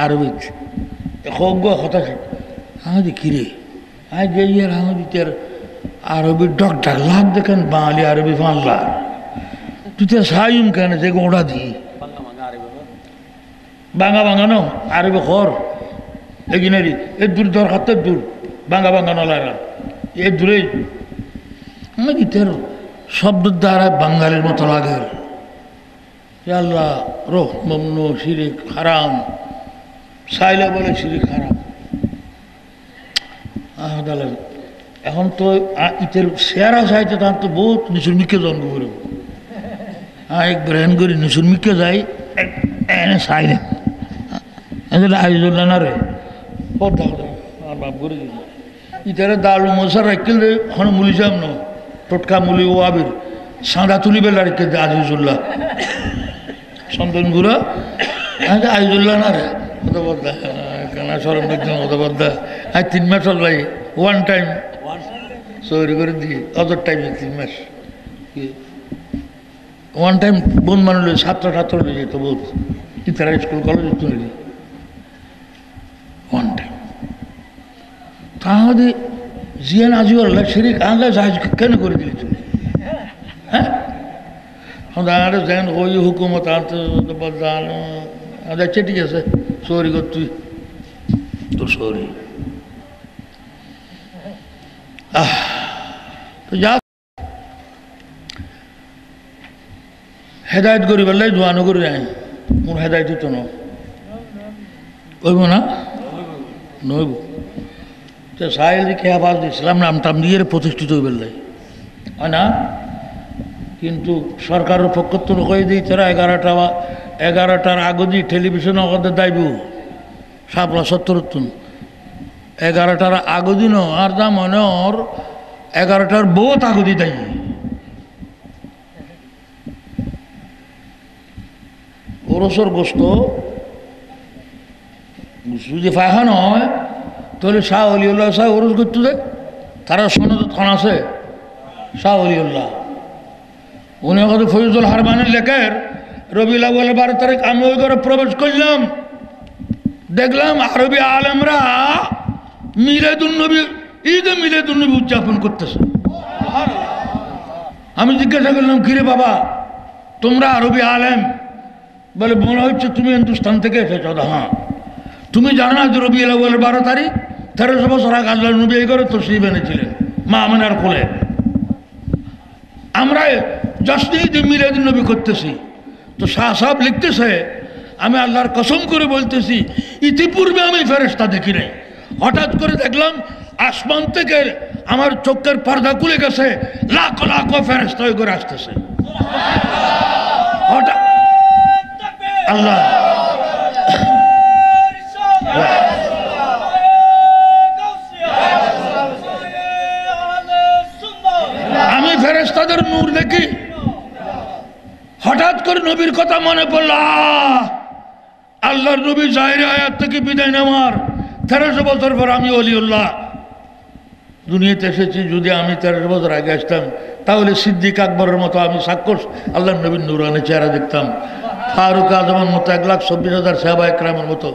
আরবিক খোগ কথা আমাদি কিরে আজ যে ইয়ার আমাদি তের আরবি ডক্টর লাভ দেখেন বাঙালি আরবি বাংলা তুই তো সাইম কেন যে গোড়া দি বাঙা নো আরবি খর এগিনারি এ দূর দরকার দূর বাঙা নলারা এ দূরে আমাদি তের শব্দ দ্বারা বাঙালির মতো লাগে আল্লাহ রোহ মমনু শিরিক হারাম সাইলা বলে শিরিক হারাম এখন তো ইতের শেয়ারা চাইতে তার তো বহুত নিচুর মিকে জন্ম করে একবার হেন করি নিচুর মিকে যাই এনে চাইলে আইজুল্লাহ না রে আর বাপ করে দিল ইতারে দালু মশার রাখল রে ওখানে মুলি যাম না টোটকা মুলি ও আবির সাঁদা তুলি বেলা রেখে দে আজিজুল্লাহ সন্তন গুড়া আইজুল্লাহ না রে কত বদ্দা কেনা সরম দেখলাম কত বদ্দা আজ 3 মাস হল ভাই ওয়ান টাইম সৌরি করে দিয়ে অদর টাইমে 3 মাস ওয়ান টাইম বোন মানুষ ছাত্র যেত বহুত তারা স্কুল কলেজ তুলে ওয়ান টাইম তাহলে জিয়ান আজিউল্লাহ শরীক আগে জাহাজ কেন করে দিলি তুমি হ্যাঁ আরে যেন ওই হুকুমত আনতে আচ্ছা ঠিক আছে সরি কর তুই তো সরি তো যা হেদায়ত করি বললে জোয়ানো করে যায় মোর হেদায়ত তো নইব না নইব তো সাহেল খেয়া বাজ দিয়েছিলাম নাম টাম দিয়ে প্রতিষ্ঠিত হয়ে বললে হয় না কিন্তু সরকারের পক্ষ তো কয়ে দিই তারা 11টার আগে দিয়ে টেলিভিশন আমাদের দায়ব সাপলা 70 11টার আগে দিন আর যা মনে ওর 11টার বহুত আগে দিয়ে দেয় ওরসর গোস্ত যদি ফায়খান হয় তাহলে শাহ অলিউল্লাহ শাহ ওরস করতে দেয় তারা সনদ খান আছে শাহ অলিউল্লাহ উনি হয়তো ফয়জুল হারমানের লেখের রবিউল আউয়ালের 12 তারিখ আমি ওই ঘরে প্রবেশ করলাম দেখলাম আরবি আলেমরা মিলাদুন্নবী ঈদে মিলাদুন্নবী উদযাপন করতেছে আমি জিজ্ঞাসা করলাম কিরে বাবা তোমরা আরবি আলেম বলে মনে হচ্ছে তুমি হিন্দুস্তান থেকে এসেছো হ্যাঁ তুমি জানো না যে রবিউল আউয়ালের 12 তারিখ 1300 বছর আগে আল্লাহ নবী এই ঘরে তশরিফ এনেছিলেন মা আমিনার কোলে আমরা জশ্নে ঈদ মিলাদুন্নবী করতেছি তো শাহ সাহেব লিখতেছে, আমি আল্লাহর কসম করে বলতেছি ইতিপূর্বে আমি ফেরেশতা দেখি নাই। হঠাৎ করে দেখলাম আসমান থেকে আমার চোখের পর্দা খুলে গেছে, লাখ লাখ ফেরেশতা করে আসতেছে। হঠাৎ আল্লাহ আমি ফেরেশতাদের নূর দেখি। হঠাৎ করে নবীর কথা মনে পড়ল, আল্লাহর নবী জাহিরে আয়াত থেকে বিদায় নেওয়ার 1300 বছর পর আমি ওলিউল্লাহ দুনিয়াতে এসেছি। যদি আমি 1300 বছর আগে আসতাম তাহলে সিদ্দিক আকবরের মতো আমি সাক্ষর আল্লাহর নবীর নূরানি চেহারা দেখতাম, ফারুক আজমের মতো 1,24,000 সাহাবা একরামের মতো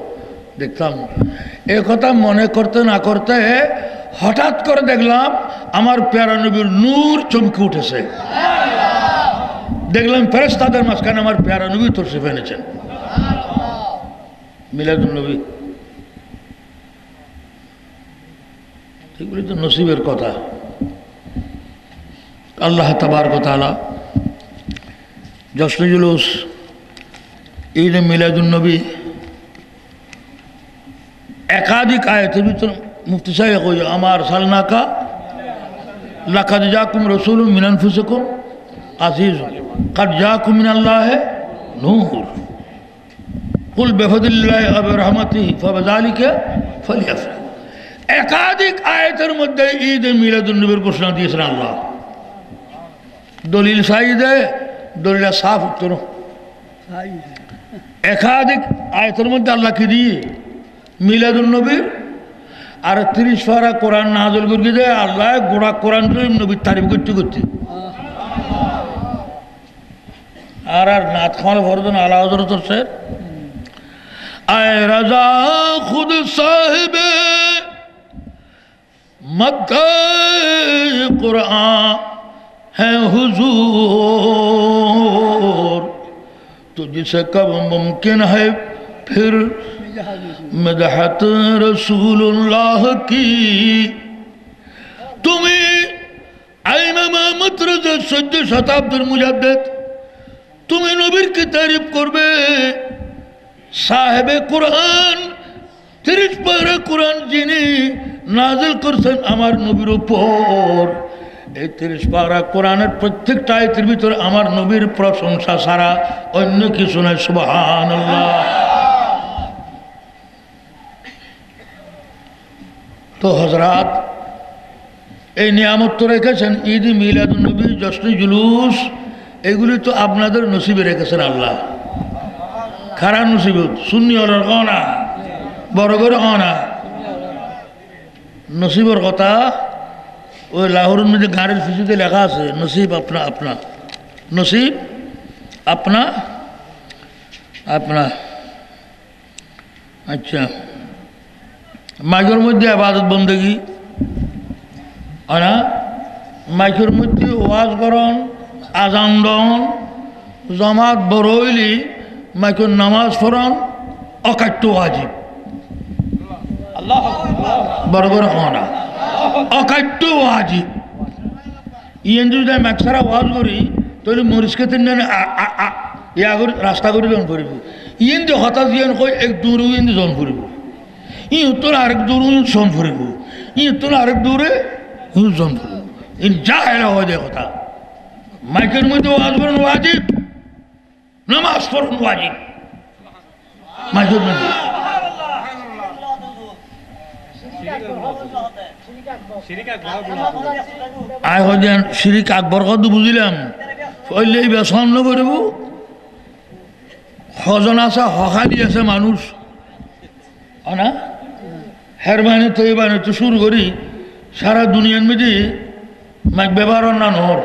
দেখতাম। এ কথা মনে করতে না করতে হঠাৎ করে দেখলাম আমার প্যারা নবীর নূর চমকে উঠেছে। দেখলাম ফেরেশতাদের মাঝখানে আমার প্যারা নবী তশরিফ এনেছেন। মিলাদুন নবী, এগুলি তো নসিবের কথা। আল্লাহ তাবারক ওয়া তাআলা জশ্নে জুলুস ঈদ মিলাদুন নবী একাধিক আয়াতের ভিতর মুফতি সাহেব কই, আমার সালনাকা লাকাদ জাকুম রাসূলুম মিন আনফুসিকুম আজিজুন কাদ জাকুম মিনাল্লাহি নূর কুল বিফাদিল্লাহি ওয়া বিরহমাতিহি ফাবিযালিকা ফালইফরাহু। একাধিক আয়াতের মধ্যে ঈদ মিলাদুন নবীর ঘোষণা দিয়েছেন আল্লাহ। দলিল সাইদে দলিল সাফ উত্তর। একাধিক আয়াতের মধ্যে আল্লাহ কি দিয়ে মিলাদুন নবীর আর 30 পারা কোরআন নাযিল করে দেয় আল্লাহ গোড়া কোরআন নবীর তারিফ করতে করতে। আর নাত খাওয়ার ফরজন আলা হযরত স্যার আয় রাজা খুদ সাহেবে मक्का कुरान है हुजूर, तुझसे कब मुमकिन है फिर मदहत रसूलुल्लाह की। तुम्हें आइमामा मतरद 14 শতাব্দীর মুজাদ্দিদ তুমি নবীর কি তারিফ করবে? সাহেবে কোরআন 30 পারা কোরআন যিনি নাজিল করছেন আমার নবীর উপর, এই 30 পারা কোরআনের প্রত্যেকটা আয়াতের ভিতরে আমার নবীর প্রশংসা ছাড়া অন্য কিছু নাই। সুবহানাল্লাহ। তো হযরত এই নিয়ামত তো রেখেছেন, ঈদ মিলাদুন নবী, জশ্নে জুলুস, এগুলি তো আপনাদের নসিবে রেখেছেন আল্লাহ। খারাপ নসিবত সুন্নি হলার না, বড় করে না নসিবের কথা। ওই লাহোরের মধ্যে গাড়ির ফিসিতে লেখা আছে নসিব আপনা আপনা, নসিব আপনা আপনা। আচ্ছা, মাইকের মধ্যে ইবাদত বন্দেগি হয় না, মাইকের মধ্যে ওয়াজ করন, আজান দন, জামাত বড় হইলি মাইকের নামাজ পড়ন অকাট্য ওয়াজিব। বড় বড় হনা অকাট্য ওয়াজিব। ইয়েন যদি আমি একসারা ওয়াজ করি তাহলে মরিচকে তিন ইয়া করে রাস্তা করে জন ফুরিব। ইয়েন যে হঠাৎ ইয়েন কই এক দূরে ইয়েন জন ফুরিব, ই উত্তর আরেক দূর জন ফুরিব, ই উত্তর আরেক দূরে জন ফুরিব। ইন যা এলা হয় যে কথা মাইকের মধ্যে ওয়াজ করেন ওয়াজিব, নামাজ পড়ুন ওয়াজিব মাইকের মধ্যে। আয় হন শিরিক আকবর কত বুঝিলাম পড়লেই বেসন করব। হজন আছে হখালি আছে মানুষ না, হের মানে তো এই মানে তো শুরু করি সারা দুনিয়ার মধ্যে মাইক ব্যবহার না নহর।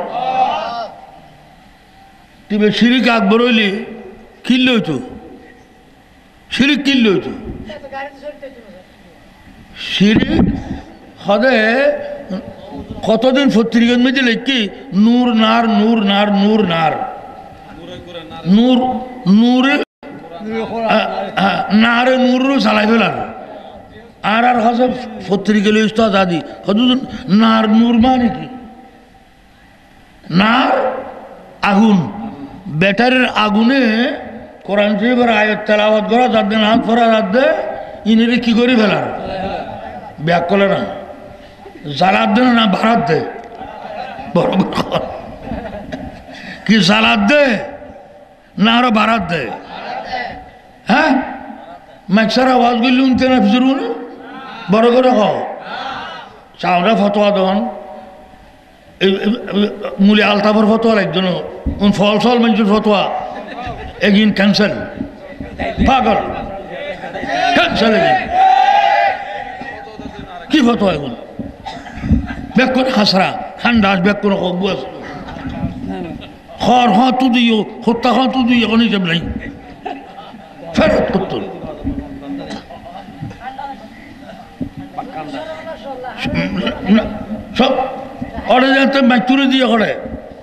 তবে শিরিক আকবর হইলে কিনলে হইতো, শিরিক কিনলে হইতো। শিরিক হদে কতদিন পত্রিকার মধ্যে লিখি নূর নার নূর নার নূর নার নূর নূরে নারে নূর চালাই ফেলার আর আর হসে পত্রিকা লিস্ট দাদি হত নার নূর মানে কি? নার আগুন, ব্যাটারির আগুনে কোরআন শরীফের আয়াত তেলাওয়াত করা যাদের হাত ফরা যাদের ইনিরে কি করে ফেলার ব্যাক করলে না জ্বালাত দে না ভাড়াত দে বরাবর কি জ্বালাত দে না আরো ভাড়াত দে হ্যাঁ ম্যাক্সার আওয়াজ করলে উনতে না ফিজুর বড় করে খাও চাওরা ফতোয়া দেন মুলি আলতাফর ফতোয়া একজন ফল সল মানুষের ফতোয়া এগিন ক্যান্সেল পাগল ক্যান্সেল এগিন কি ফতোয়া এখন ব্যাক করে হাসরা খান্ডাস ব্যাক করে কবু আছে খর হ তু দিও হত্যা হ তু দিও এখন হিসাব নাই ফেরত করতো সব অর্ডার যাতে মাইতুরে দিয়ে করে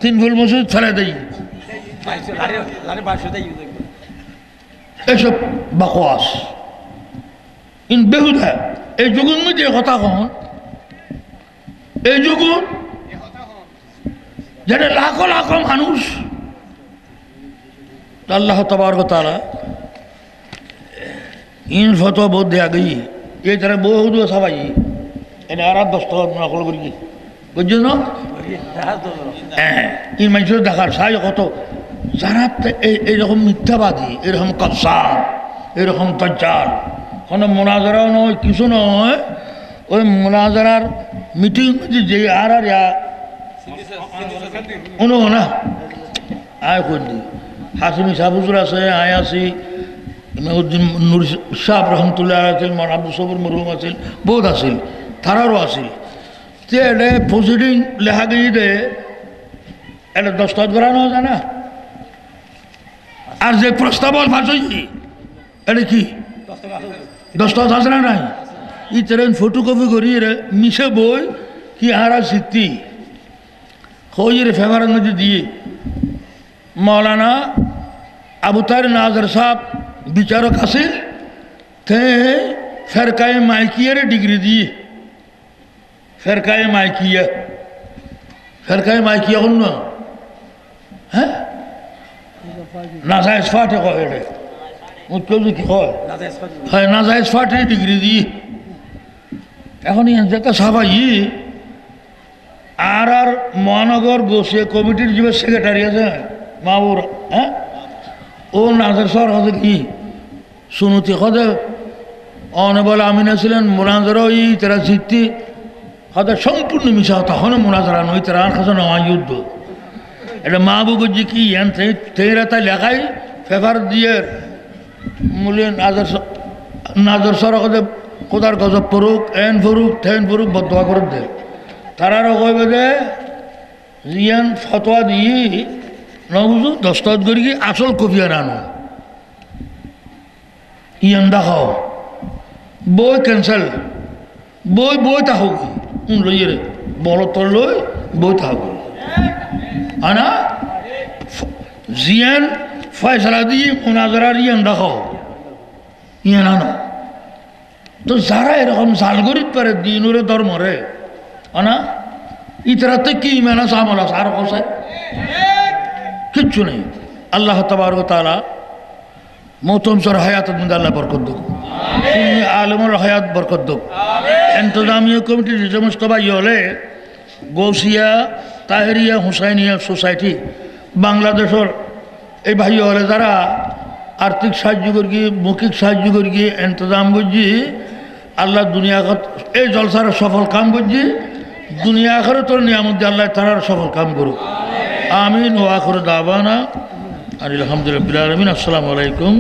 3 ফুল মসজিদ ফেলে দেয় এসব বাকোয়াস ইন বেহুদা এই যুগের মধ্যে কথা কখন এই যুগ যেটা লাখো লাখো মানুষ আল্লাহ তবারক তাআলা ইন ফতোয়া বহুত দেয়া গই এই তারা বহুত সবাই এটা আর দস্ত নকল করি বুঝছো না এই মানুষের দেখার সাই কত যারা এইরকম মিথ্যাবাদী এরকম কসাব এরকম দজ্জাল কোনো মোনাজারাও নয় কিছু নয় ওই মোনাজারার মিটিং যে আর কোনো না আয় করি হাসিমি সাহুজুর আছে আয় আসি ইমামউদ্দিন নুর সাহেব রহমতুল্লাহ আছিল মন আব্দুল সবুর মরহুম আছিল বহুত আছিল তারারও আছিল তে এটা প্রসিডিং লেখা গিয়ে দে এটা দস্তখত করানো যায় না আর যে প্রস্তাবল ভাষাই এটা কি দস্তখত আছে না নাই ই ট্রেন ফটোকপি করি মিশে বই কি হারা স্মৃতি হয়ে ফেভারের মধ্যে দিয়ে মৌলানা আবু তাহের নাজর সাহেব বিচারক আছিল তে ফেরকায়ে মাইকিয়ার ডিগ্রি দিয়ে ফেরকায়ে মাইকিয়া কোন হ্যাঁ নাজায়েজ ফাটে কয় এটা কেউ কি কয় হ্যাঁ নাজায়েজ ফাটে ডিগ্রি দিয়ে এখন যেটা সবাই আর মহানগর গোসিয়া কমিটির যে সেক্রেটারি আছে মাহবুর হ্যাঁ ও নাজর সর হতে কি শুনুতি হতে অনবল আমিনা ছিলেন মোনাজারও তারা জিততি হয়তো সম্পূর্ণ মিশা হতো হন মোনাজারা নই তারা আর কাছে নয় যুদ্ধ এটা মাহবুব যে কি তেরা তাই লেখাই ফেভার দিয়ে মূল্য নাজর সর হতে কোদার গজব পড়ুক এন ফুরুক ঠেন ফুরুক বদয়া করে দে তারারও কইবে যে রিয়ান ফতোয়া দিয়ে নবুজু দস্তখত করি কি আসল কপিয়া আনো ইয়ান দেখাও বই ক্যান্সেল বই থাকুক লইয়ে রে বড় তোর লই বই থাকুক আনা জিয়ান ফয়সলা দিয়ে মোনাজারার ইয়ান দেখাও ইয়ান আনো তো যারা এরকম জালগরিত পারে দিনুরে ধর্মরে আনা ইতরাতে কি ইমান আছে আমল আছে আর কোথায় কিচ্ছু নেই আল্লাহ তাবারক তাআলা মোহতরম হায়াতের মধ্যে আল্লাহ বরকত দেব আলমের হায়াত বরকত দেব ইন্তজামিয়া কমিটির যে সমস্ত ভাই হলে গৌসিয়া তাহেরিয়া হুসাইনিয়া সোসাইটি বাংলাদেশের এই ভাই হলে যারা আর্থিক সাহায্য করি মৌখিক সাহায্য করি ইন্তজাম করছি আল্লাহ দুনিয়া এই জলসার সফল কাম করছি দুনিয়া আখেরে তোর নিয়ামত আল্লাহ তারার সফল কাম করুক আমিন ওয়া আখিরু দাওয়ানা আলহামদুলিল্লাহ বিল আলামিন আসসালামু আলাইকুম